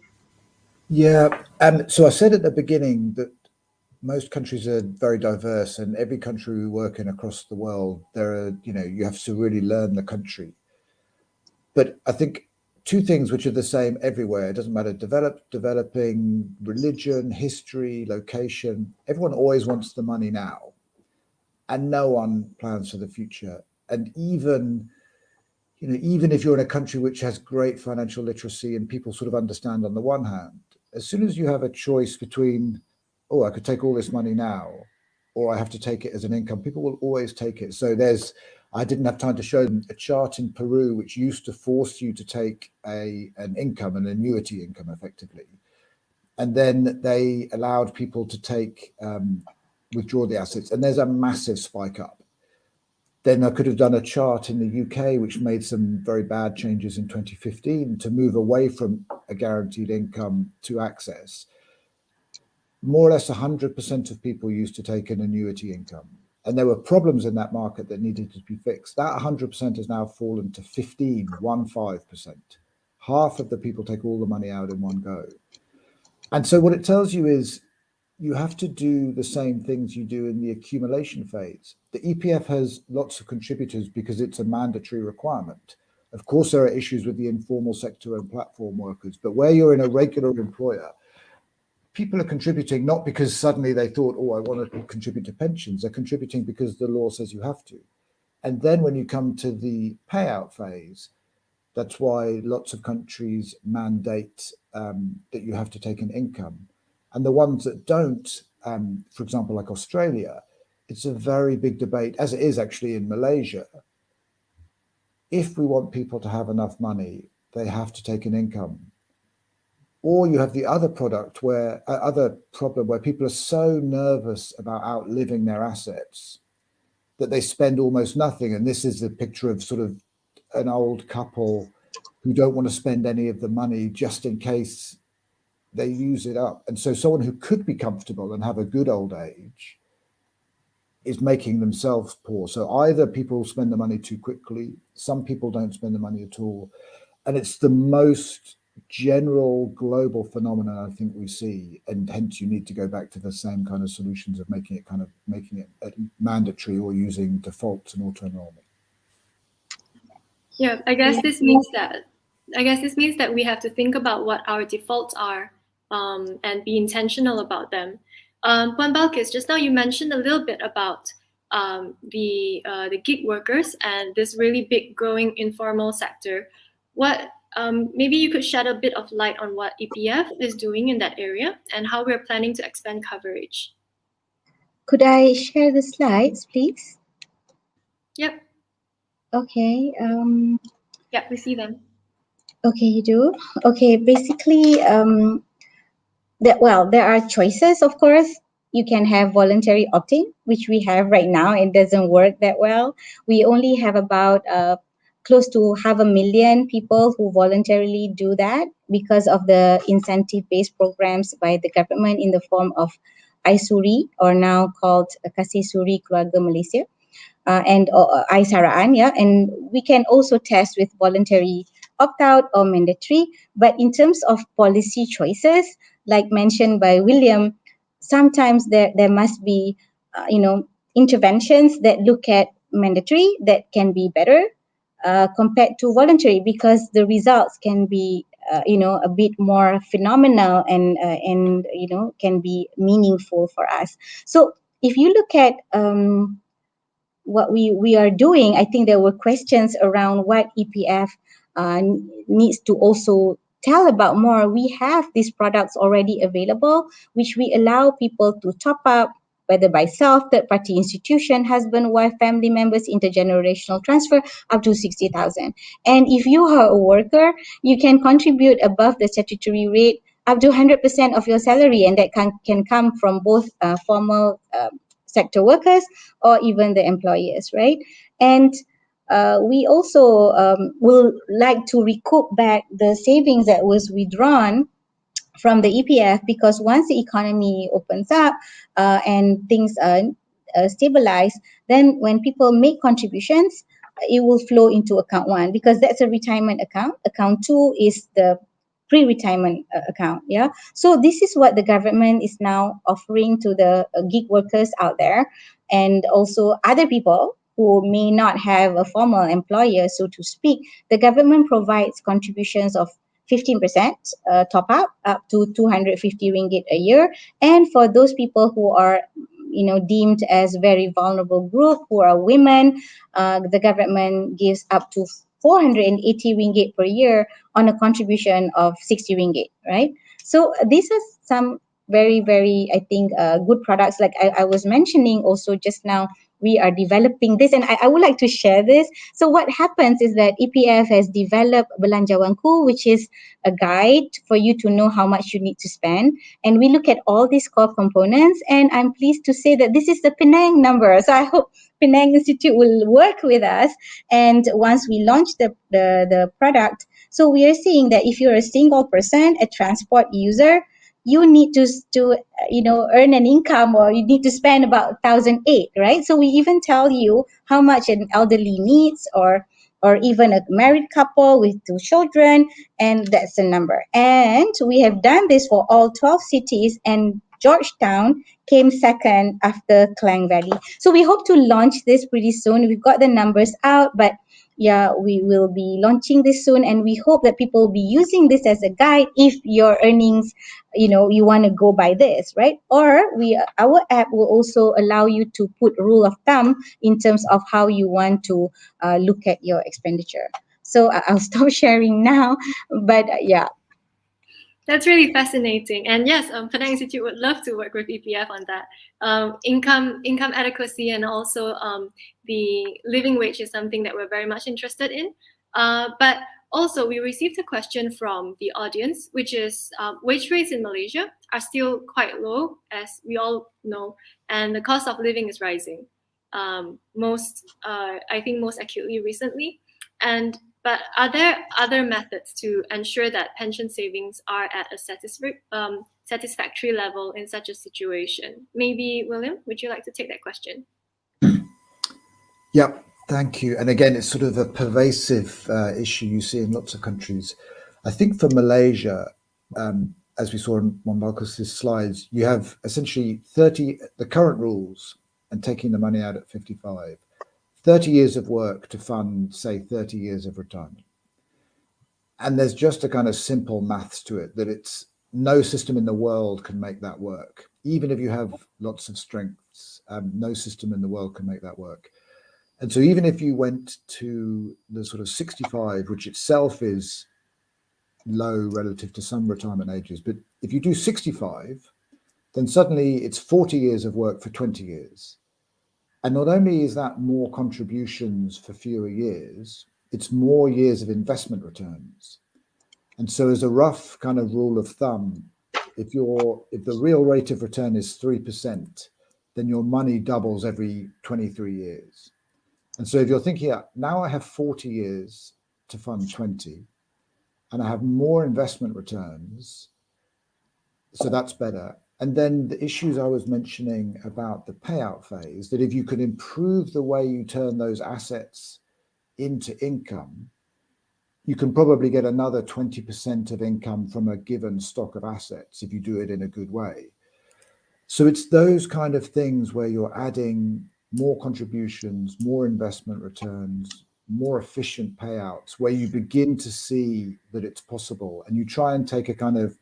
Yeah, so I said at the beginning that most countries are very diverse, and every country we work in across the world, you have to really learn the country. But I think two things which are the same everywhere. It doesn't matter, developing, religion, history, location. Everyone always wants the money now, and no one plans for the future. And even if you're in a country which has great financial literacy and people sort of understand on the one hand, as soon as you have a choice between, oh, I could take all this money now, or I have to take it as an income, people will always take it. So I didn't have time to show them a chart in Peru which used to force you to take an income, an annuity income effectively. And then they allowed people to withdraw the assets, and there's a massive spike up. Then I could have done a chart in the UK, which made some very bad changes in 2015 to move away from a guaranteed income to access. More or less 100% of people used to take an annuity income. And there were problems in that market that needed to be fixed. That 100% has now fallen to 15%. Half of the people take all the money out in one go. And so what it tells you is you have to do the same things you do in the accumulation phase. The EPF has lots of contributors because it's a mandatory requirement. Of course, there are issues with the informal sector and platform workers, but where you're in a regular employer, people are contributing not because suddenly they thought, oh, I want to contribute to pensions. They're contributing because the law says you have to. And then when you come to the payout phase, that's why lots of countries mandate that you have to take an income. And the ones that don't, for example, like Australia, it's a very big debate, as it is actually in Malaysia. If we want people to have enough money, they have to take an income. Or you have the other other problem where people are so nervous about outliving their assets that they spend almost nothing. And this is the picture of sort of an old couple who don't want to spend any of the money just in case they use it up. And so someone who could be comfortable and have a good old age is making themselves poor. So either people spend the money too quickly, some people don't spend the money at all. and it's the most general global phenomenon I think we see, and hence you need to go back to the same kind of solutions of making it mandatory or using defaults and auto enrollment. Yeah, I guess this means that we have to think about what our defaults are, and be intentional about them. Puan Balqais, just now you mentioned a little bit about the gig workers and this really big growing informal sector. What maybe you could shed a bit of light on what EPF is doing in that area and how we're planning to expand coverage. Could I share the slides, please? Yep. Okay. Yep, we see them. Okay, you do. Okay, basically, there are choices, of course. You can have voluntary opt-in, which we have right now. It doesn't work that well. We only have about close to 500,000 people who voluntarily do that because of the incentive-based programs by the government in the form of iSuri, or now called Kasih Suri Keluarga Malaysia, and iSaraan, yeah. And we can also test with voluntary opt-out or mandatory. But in terms of policy choices, like mentioned by William, sometimes there must be, interventions that look at mandatory that can be better compared to voluntary, because the results can be, a bit more phenomenal and can be meaningful for us. So if you look at what we are doing, I think there were questions around what EPF needs to also tell about more. We have these products already available, which we allow people to top up, whether by self, third-party institution, husband, wife, family members, intergenerational transfer, up to 60,000. And if you are a worker, you can contribute above the statutory rate up to 100% of your salary, and that can come from both formal sector workers or even the employers, right? And we also will like to recoup back the savings that was withdrawn from the EPF, because once the economy opens up and things stabilize, then when people make contributions, it will flow into account 1, because that's a retirement account. Account 2 is the pre-retirement account. Yeah. So this is what the government is now offering to the gig workers out there, and also other people who may not have a formal employer, so to speak. The government provides contributions of 15% top up to 250 ringgit a year. And for those people who are deemed as very vulnerable group, who are women, the government gives up to 480 ringgit per year on a contribution of 60 ringgit, right? So these are some very, very, I think, good products. Like I was mentioning also just now, we are developing this, and I would like to share this. So what happens is that EPF has developed Belanjawanku, which is a guide for you to know how much you need to spend. And we look at all these core components, and I'm pleased to say that this is the Penang number. So I hope Penang Institute will work with us. And once we launch the product, so we are seeing that if you're a single person, a transport user, you need to earn an income, or you need to spend about 1,008, right? So we even tell you how much an elderly needs, or even a married couple with 2 children, and that's the number. And we have done this for all 12 cities, and Georgetown came second after Klang Valley. So we hope to launch this pretty soon. We've got the numbers out, but yeah, we will be launching this soon, and we hope that people will be using this as a guide if your earnings, you want to go by this, right? Or our app will also allow you to put rule of thumb in terms of how you want to look at your expenditure. So I'll stop sharing now, but yeah. That's really fascinating. And yes, Penang Institute would love to work with EPF on that. Income adequacy, and also the living wage is something that we're very much interested in. But also, we received a question from the audience, which is wage rates in Malaysia are still quite low, as we all know, and the cost of living is rising. I think most acutely recently. But are there other methods to ensure that pension savings are at a satisfactory level in such a situation? Maybe, William, would you like to take that question? Yeah. Thank you. And again, it's sort of a pervasive issue you see in lots of countries. I think for Malaysia, as we saw in one Balqais' slides, you have essentially the current rules and taking the money out at 55, 30 years of work to fund, say, 30 years of retirement. And there's just a kind of simple maths to it that it's no system in the world can make that work. Even if you have lots of strengths, no system in the world can make that work. And so even if you went to the sort of 65, which itself is low relative to some retirement ages, but if you do 65, then suddenly it's 40 years of work for 20 years. And not only is that more contributions for fewer years, it's more years of investment returns. And so as a rough kind of rule of thumb, if the real rate of return is 3%, then your money doubles every 23 years. And so if you're thinking, now I have 40 years to fund 20, and I have more investment returns, so that's better. And then the issues I was mentioning about the payout phase, that if you could improve the way you turn those assets into income, you can probably get another 20% of income from a given stock of assets if you do it in a good way. So it's those kind of things where you're adding more contributions, more investment returns, more efficient payouts, where you begin to see that it's possible, and you try and take a kind of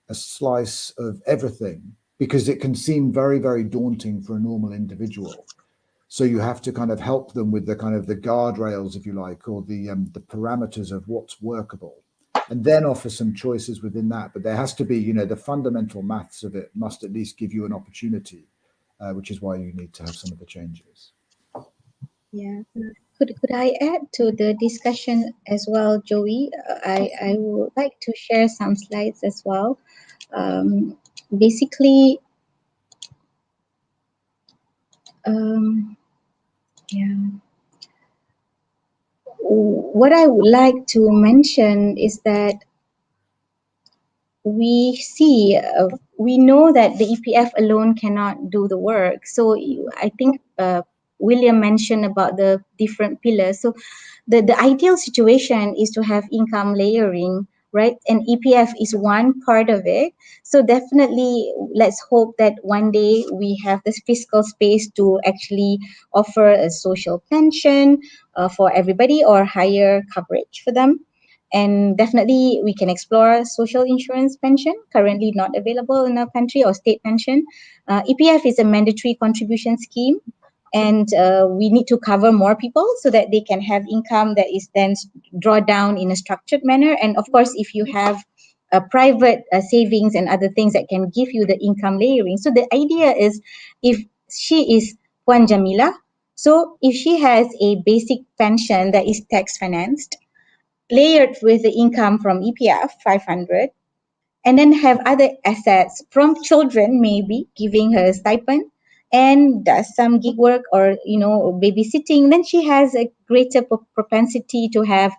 a slice of everything, because it can seem very, very daunting for a normal individual. So you have to kind of help them with the kind of the guardrails, if you like, or the parameters of what's workable, and then offer some choices within that. But there has to be, the fundamental maths of it must at least give you an opportunity, which is why you need to have some of the changes. Yeah. Could I add to the discussion as well, Joey? I would like to share some slides as well. Basically, yeah. What I would like to mention is that we know that the EPF alone cannot do the work. So I think William mentioned about the different pillars. So the ideal situation is to have income layering, right? And EPF is one part of it. So definitely, let's hope that one day we have this fiscal space to actually offer a social pension for everybody, or higher coverage for them. And definitely we can explore social insurance pension, currently not available in our country, or state pension. EPF is a mandatory contribution scheme, and we need to cover more people so that they can have income that is then drawn down in a structured manner. And of course, if you have private savings and other things that can give you the income layering. So the idea is, if she is Puan Jamila, so if she has a basic pension that is tax financed, layered with the income from EPF 500, and then have other assets from children, maybe giving her a stipend, and does some gig work or babysitting, then she has a greater propensity to have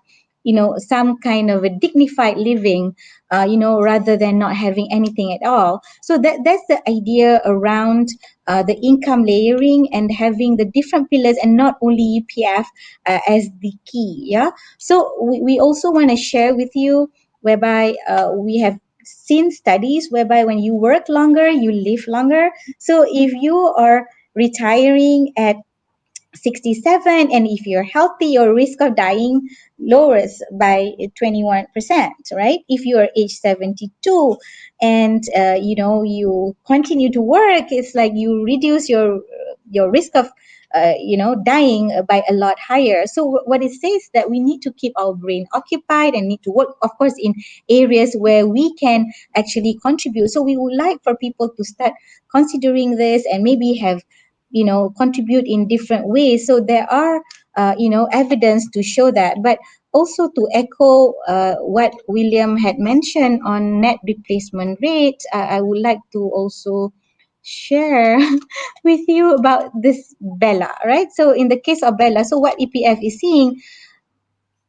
some kind of a dignified living, rather than not having anything at all. So that's the idea around the income layering and having the different pillars, and not only EPF as the key. Yeah. So we also want to share with you, whereby we have seen studies whereby when you work longer, you live longer. So if you are retiring at 67, and if you're healthy, your risk of dying lowers by 21%, right? If you are age 72 and you continue to work, it's like you reduce your risk of dying by a lot higher. So what it says that we need to keep our brain occupied and need to work, of course, in areas where we can actually contribute. So we would like for people to start considering this, and maybe have contribute in different ways. So there are evidence to show that. But also to echo what William had mentioned on net replacement rate, I would like to also share with you about this Bella, right? So in the case of Bella, so what EPF is seeing,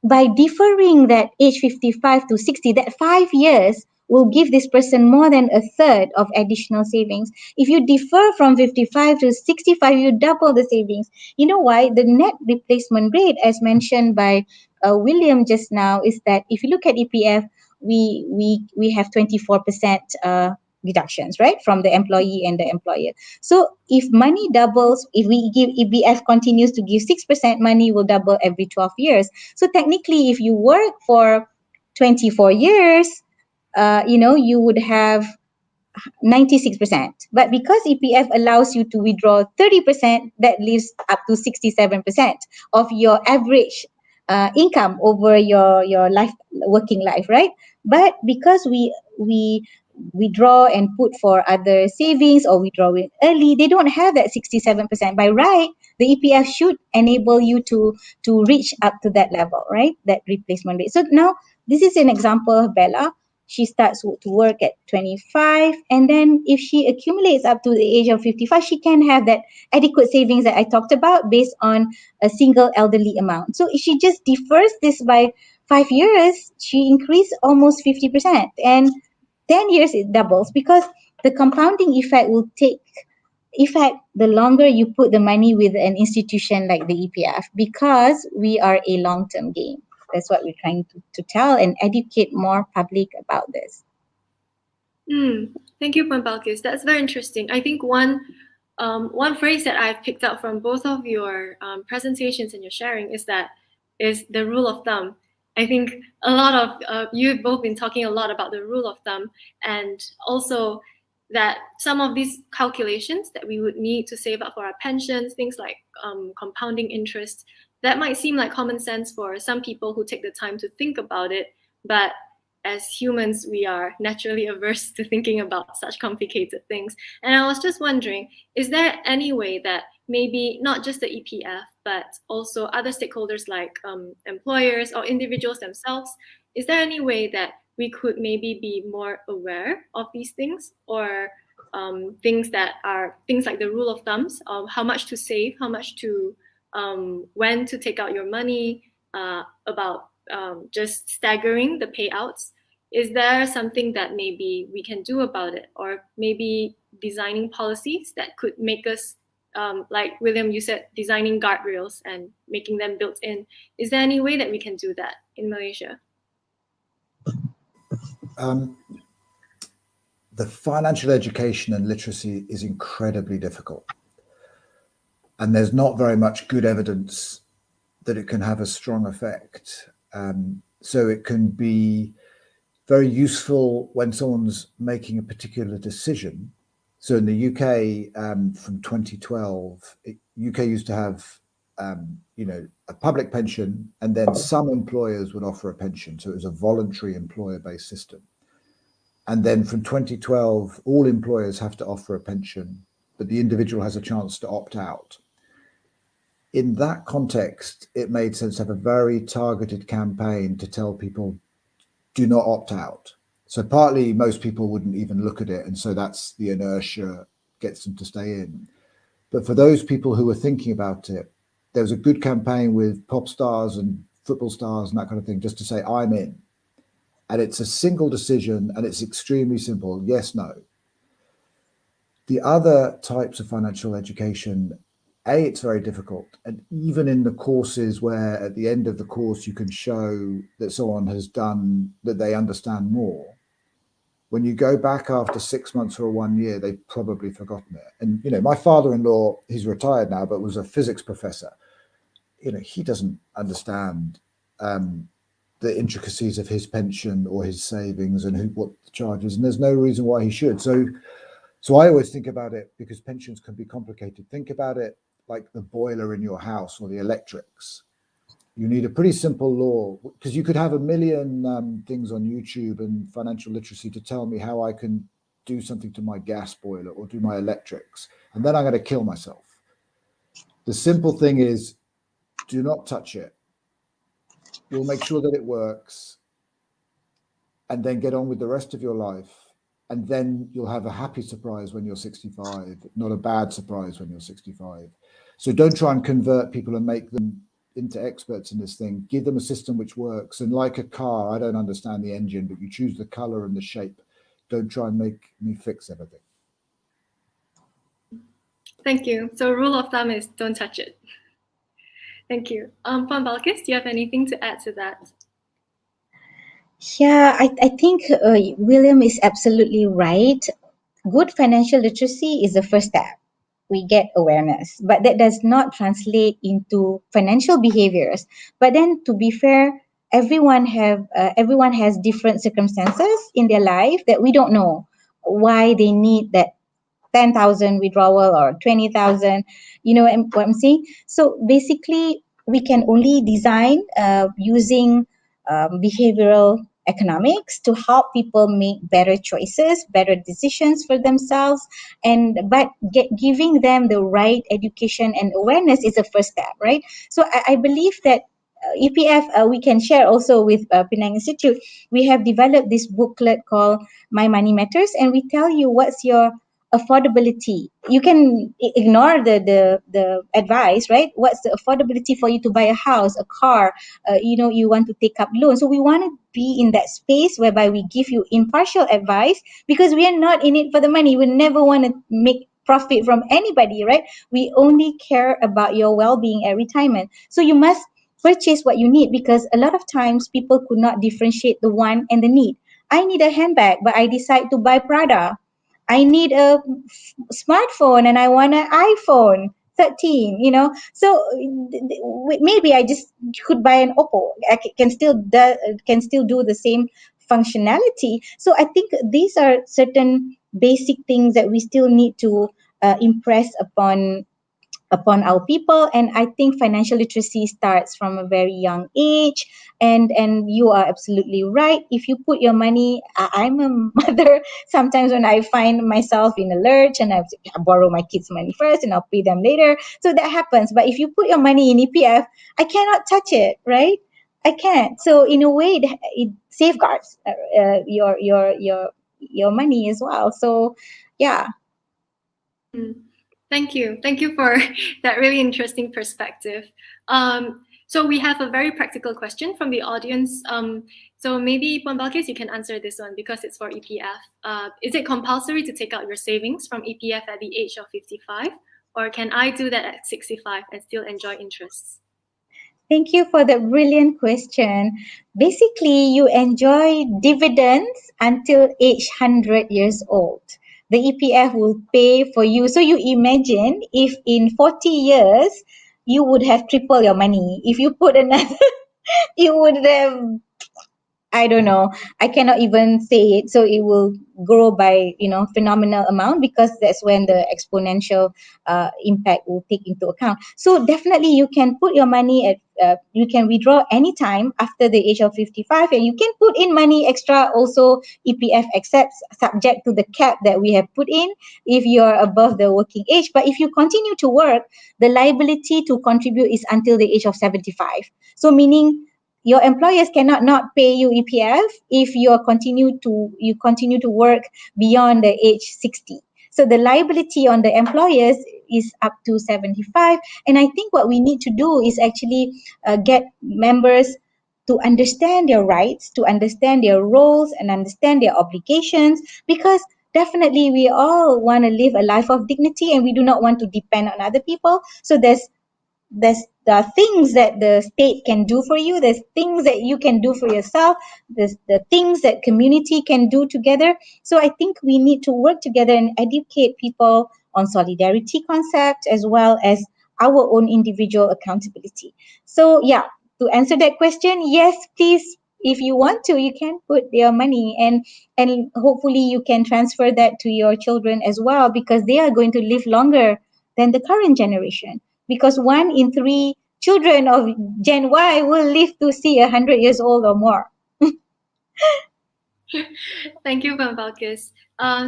by deferring that age 55 to 60, that 5 years will give this person more than a third of additional savings. If you defer from 55 to 65, you double the savings. You know why? The net replacement rate, as mentioned by William just now, is that if you look at EPF, we have 24% deductions, right, from the employee and the employer. So if money doubles, if EPF continues to give 6%, money will double every 12 years. So technically, if you work for 24 years, you would have 96%. But because EPF allows you to withdraw 30%, that leaves up to 67% of your average income over your life, working life, right? But because we withdraw and put for other savings or withdraw it early, they don't have that 67%. By right, the EPF should enable you to reach up to that level, right? That replacement rate. So now this is an example of Bella. She starts to work at 25, and then if she accumulates up to the age of 55, she can have that adequate savings that I talked about based on a single elderly amount. So if she just defers this by 5 years, she increased almost 50%, and 10 years it doubles, because the compounding effect will take effect the longer you put the money with an institution like the EPF, because we are a long-term game. That's what we're trying to tell and educate more public about this. Thank you, Balqais. That's very interesting. I think one phrase that I've picked up from both of your presentations and your sharing is the rule of thumb. I think a lot of you've both been talking a lot about the rule of thumb, and also that some of these calculations that we would need to save up for our pensions, things like compounding interest, that might seem like common sense for some people who take the time to think about it, but as humans, we are naturally averse to thinking about such complicated things. And I was just wondering, is there any way that maybe not just the EPF, but also other stakeholders like employers or individuals themselves, is there any way that we could maybe be more aware of these things, or things like the rule of thumbs of how much to save, how much to when to take out your money, about just staggering the payouts? Is there something that maybe we can do about it, or maybe designing policies that could make us, like William, you said, designing guardrails and making them built in? Is there any way that we can do that in Malaysia? The financial education and literacy is incredibly difficult. And there's not very much good evidence that it can have a strong effect. So it can be very useful when someone's making a particular decision. So in the UK, from 2012, UK used to have, a public pension, and then some employers would offer a pension. So it was a voluntary employer-based system. And then from 2012, all employers have to offer a pension, but the individual has a chance to opt out. In that context, it made sense to have a very targeted campaign to tell people, do not opt out. So partly most people wouldn't even look at it, and so that's the inertia gets them to stay in. But for those people who were thinking about it, there was a good campaign with pop stars and football stars and that kind of thing, just to say, I'm in. And it's a single decision, and it's extremely simple, yes, no. The other types of financial education, it's very difficult. And even in the courses where at the end of the course you can show that someone has done, that they understand more, when you go back after 6 months or 1 year, they've probably forgotten it. And, my father-in-law, he's retired now, but was a physics professor. He doesn't understand the intricacies of his pension or his savings and what the charge is. And there's no reason why he should. So I always think about it, because pensions can be complicated. Think about it like the boiler in your house or the electrics. You need a pretty simple law, because you could have a million things on YouTube and financial literacy to tell me how I can do something to my gas boiler or do my electrics, and then I'm going to kill myself. The simple thing is, do not touch it. You'll make sure that it works, and then get on with the rest of your life. And then you'll have a happy surprise when you're 65, not a bad surprise when you're 65. So don't try and convert people and make them into experts in this thing, give them a system which works. And like a car, I don't understand the engine, but you choose the color and the shape. Don't try and make me fix everything. Thank you. So rule of thumb is don't touch it. Thank you. From Balqais, do you have anything to add to that? Yeah, I think William is absolutely right. Good financial literacy is the first step. We get awareness, but that does not translate into financial behaviors. But then, to be fair, everyone has different circumstances in their life that we don't know why they need that 10,000 withdrawal or 20,000. You know what I'm saying? So basically, we can only design using behavioral economics to help people make better choices, better decisions for themselves, but giving them the right education and awareness is the first step, right? So I believe that EPF, we can share also with Penang Institute. We have developed this booklet called My Money Matters, and we tell you what's your affordability. You can ignore the advice, right? What's the affordability for you to buy a house, a car? You want to take up loans. So we want to be in that space whereby we give you impartial advice, because we are not in it for the money. We never want to make profit from anybody, right? We only care about your well-being at retirement. So you must purchase what you need, because a lot of times people could not differentiate the want and the need. I need a handbag, but I decide to buy Prada. I need a smartphone and I want an iPhone 13, So maybe I just could buy an Oppo. I can still do the same functionality. So I think these are certain basic things that we still need to impress upon our people. And I think financial literacy starts from a very young age. And you are absolutely right. If you put your money, I'm a mother. Sometimes when I find myself in a lurch and I borrow my kids' money first and I'll pay them later. So that happens. But if you put your money in EPF, I cannot touch it, right? I can't. So in a way, it safeguards your money as well. So yeah. Thank you. Thank you for that really interesting perspective. So we have a very practical question from the audience. So maybe, Balqais, you can answer this one because it's for EPF. Is it compulsory to take out your savings from EPF at the age of 55? Or can I do that at 65 and still enjoy interests? Thank you for that brilliant question. Basically, you enjoy dividends until age 100 years old. The EPF will pay for you. So you imagine if in 40 years, you would have triple your money. If you put another, you would have, I don't know. I cannot even say it. So it will grow by, phenomenal amount, because that's when the exponential impact will take into account. So definitely you can put your money you can withdraw anytime after the age of 55, and you can put in money extra also. EPF accepts, subject to the cap that we have put in if you're above the working age. But if you continue to work, the liability to contribute is until the age of 75. So meaning, your employers cannot not pay you EPF if you continue to work beyond the age 60. So the liability on the employers is up to 75. And I think what we need to do is actually get members to understand their rights, to understand their roles and understand their obligations, because definitely we all want to live a life of dignity and we do not want to depend on other people. So there are things that the state can do for you. There's things that you can do for yourself. There's the things that community can do together. So I think we need to work together and educate people on solidarity concept as well as our own individual accountability. So yeah, to answer that question, yes, please, if you want to, you can put your money, and hopefully you can transfer that to your children as well, because they are going to live longer than the current generation. Because 1 in 3 children of Gen Y will live to see 100 years old or more. Thank you, Balqais.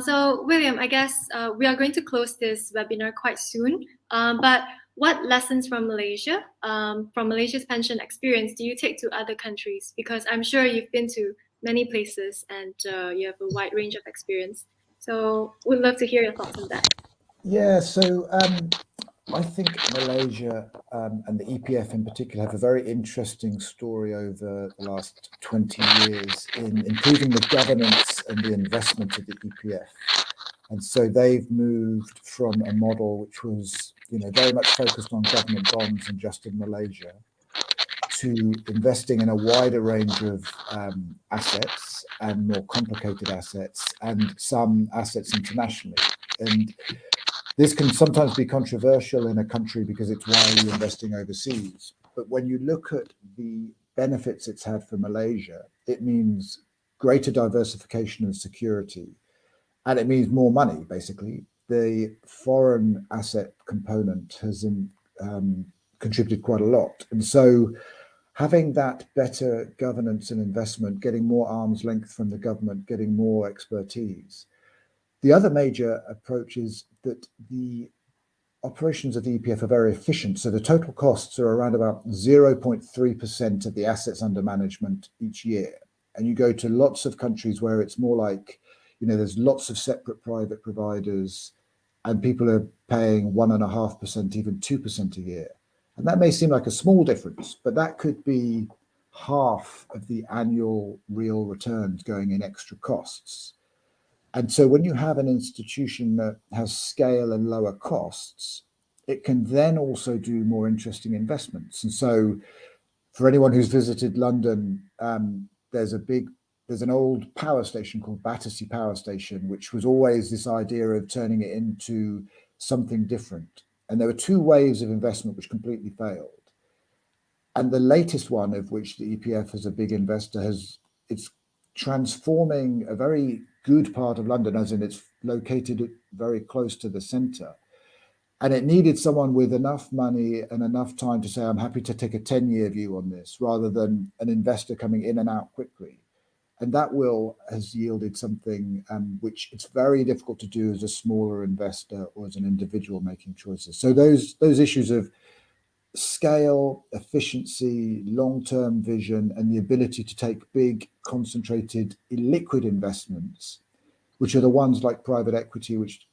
So, William, I guess we are going to close this webinar quite soon. But what lessons from Malaysia, from Malaysia's pension experience, do you take to other countries? Because I'm sure you've been to many places and you have a wide range of experience. So, we'd love to hear your thoughts on that. Yeah, so I think Malaysia and the EPF in particular have a very interesting story over the last 20 years in improving the governance and the investment of the EPF. And so they've moved from a model which was, very much focused on government bonds and just in Malaysia, to investing in a wider range of assets and more complicated assets and some assets internationally. And this can sometimes be controversial in a country because it's why are you investing overseas? But when you look at the benefits it's had for Malaysia, it means greater diversification and security, and it means more money, basically. The foreign asset component has contributed quite a lot. And so having that better governance and investment, getting more arm's length from the government, getting more expertise. The other major approach is that the operations of the EPF are very efficient. So the total costs are around about 0.3% of the assets under management each year. And you go to lots of countries where it's more like, there's lots of separate private providers and people are paying 1.5%, even 2% a year. And that may seem like a small difference, but that could be half of the annual real returns going in extra costs. And so when you have an institution that has scale and lower costs, it can then also do more interesting investments. And so for anyone who's visited London, there's an old power station called Battersea Power Station, which was always this idea of turning it into something different. And there were two waves of investment which completely failed. And the latest one, of which the EPF as a big investor it's transforming a very good part of London, as in it's located very close to the centre. And it needed someone with enough money and enough time to say, I'm happy to take a 10-year view on this, rather than an investor coming in and out quickly. And that has yielded something which it's very difficult to do as a smaller investor or as an individual making choices. So those issues of scale, efficiency, long-term vision, and the ability to take big, concentrated, illiquid investments, which are the ones like private equity, which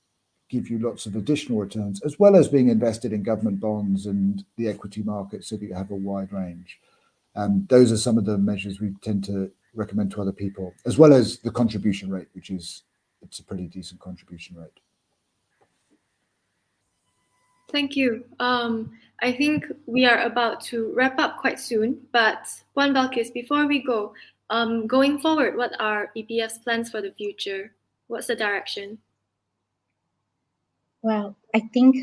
give you lots of additional returns, as well as being invested in government bonds and the equity market so that you have a wide range. Those are some of the measures we tend to recommend to other people, as well as the contribution rate, it's a pretty decent contribution rate. Thank you. I think we are about to wrap up quite soon, but Puan Balqais, before we go, going forward, what are EPF's plans for the future? What's the direction? Well, I think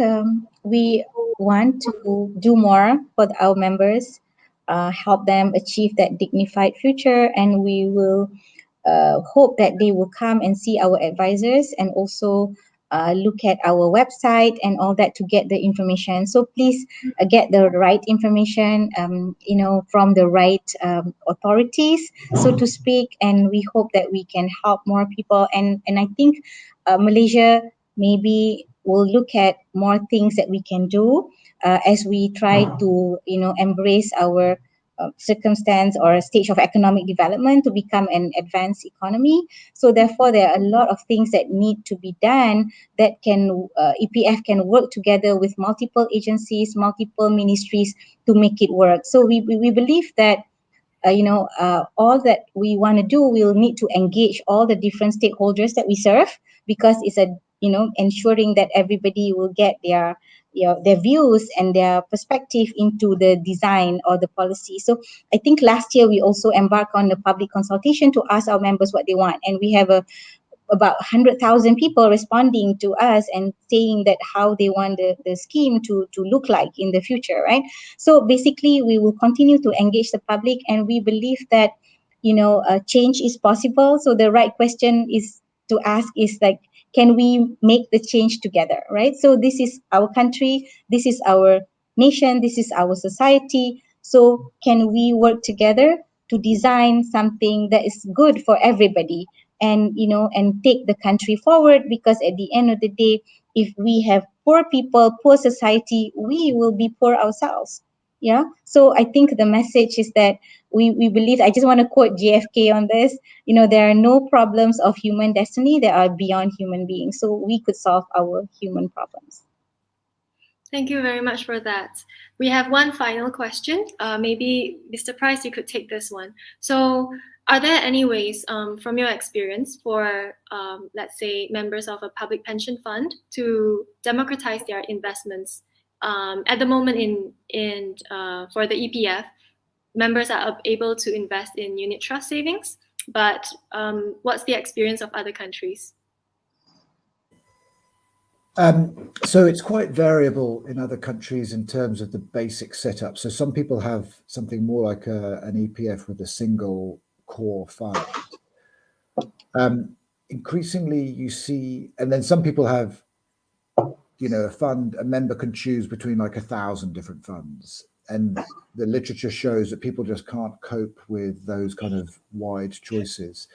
we want to do more for our members, help them achieve that dignified future, and we will hope that they will come and see our advisors and also look at our website and all that to get the information. So please get the right information, from the right authorities, so to speak. And we hope that we can help more people. And I think Malaysia maybe will look at more things that we can do as we try to, embrace our circumstance or a stage of economic development to become an advanced economy. So therefore, there are a lot of things that need to be done that can EPF can work together with multiple agencies, multiple ministries to make it work. So we believe that all that we want to do, we'll need to engage all the different stakeholders that we serve, because it's ensuring that everybody will get their views and their perspective into the design or the policy. So I think last year we also embarked on the public consultation to ask our members what they want, and we have about 100,000 people responding to us and saying that how they want the scheme to look like in the future, right? So basically, we will continue to engage the public, and we believe that change is possible. So the right question is to ask is like, can we make the change together, right? So this is our country, this is our nation, this is our society. So can we work together to design something that is good for everybody, and take the country forward? Because at the end of the day, if we have poor people, poor society, we will be poor ourselves. Yeah. So I think the message is that we believe, I just want to quote JFK on this, there are no problems of human destiny that are beyond human beings. So we could solve our human problems. Thank you very much for that. We have one final question. Maybe Mr. Price, you could take this one. So, are there any ways, from your experience, for let's say members of a public pension fund to democratize their investments? At the moment, for the EPF, members are able to invest in unit trust savings. But what's the experience of other countries? So it's quite variable in other countries in terms of the basic setup. So some people have something more like an EPF with a single core fund. Increasingly, you see, and then some people have, a fund, a member can choose between like 1,000 different funds. And the literature shows that people just can't cope with those kind of wide choices.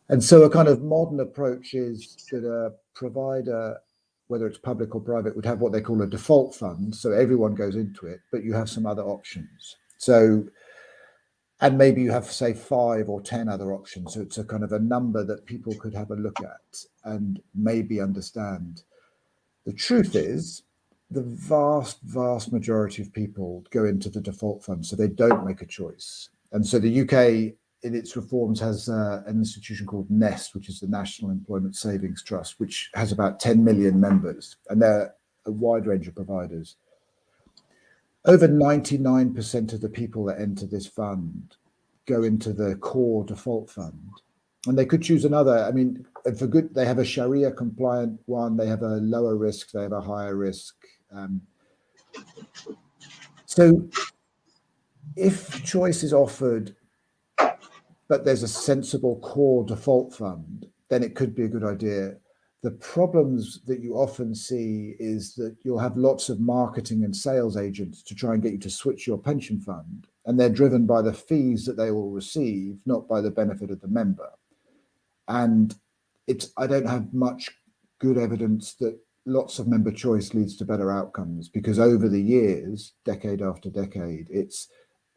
And so a kind of modern approach is that a provider, whether it's public or private, would have what they call a default fund. So everyone goes into it, but you have some other options. So, and maybe you have, say, 5 or 10 other options. So it's a kind of a number that people could have a look at and maybe understand. The truth is, the vast, vast majority of people go into the default fund, so they don't make a choice. And so the UK, in its reforms, has an institution called NEST, which is the National Employment Savings Trust, which has about 10 million members, and they're a wide range of providers. Over 99% of the people that enter this fund go into the core default fund, and they could choose another. I mean, for good, they have a Sharia compliant one, they have a lower risk, they have a higher risk. So if choice is offered, but there's a sensible core default fund, then it could be a good idea. The problems that you often see is that you'll have lots of marketing and sales agents to try and get you to switch your pension fund, and they're driven by the fees that they will receive, not by the benefit of the member. And I don't have much good evidence that lots of member choice leads to better outcomes, because over the years, decade after decade, it's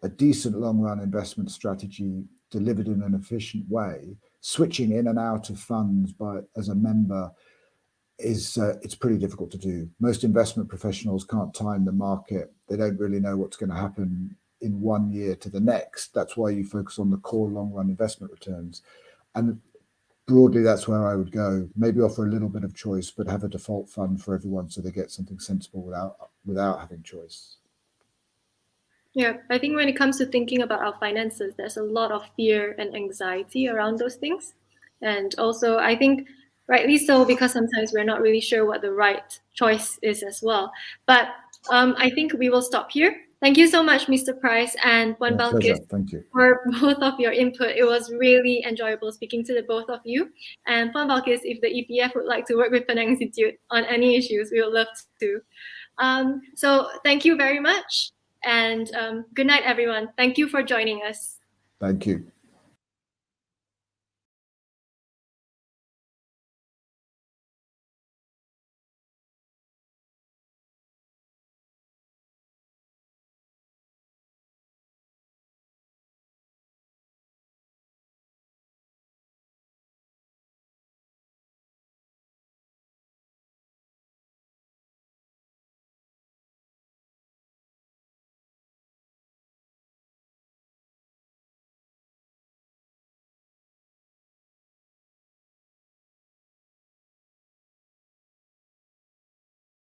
a decent long run investment strategy delivered in an efficient way. Switching in and out of funds as a member is it's pretty difficult to do. Most investment professionals can't time the market. They don't really know what's going to happen in 1 year to the next. That's why you focus on the core long run investment returns. And broadly, that's where I would go. Maybe offer a little bit of choice, but have a default fund for everyone so they get something sensible without having choice. Yeah, I think when it comes to thinking about our finances, there's a lot of fear and anxiety around those things. And also, I think rightly so, because sometimes we're not really sure what the right choice is as well. But I think we will stop here. Thank you so much, Mr. Price and Puan Balqais, Thank you for both of your input. It was really enjoyable speaking to the both of you. And Puan Balqais, if the EPF would like to work with Penang Institute on any issues, we would love to. So thank you very much. And good night, everyone. Thank you for joining us. Thank you.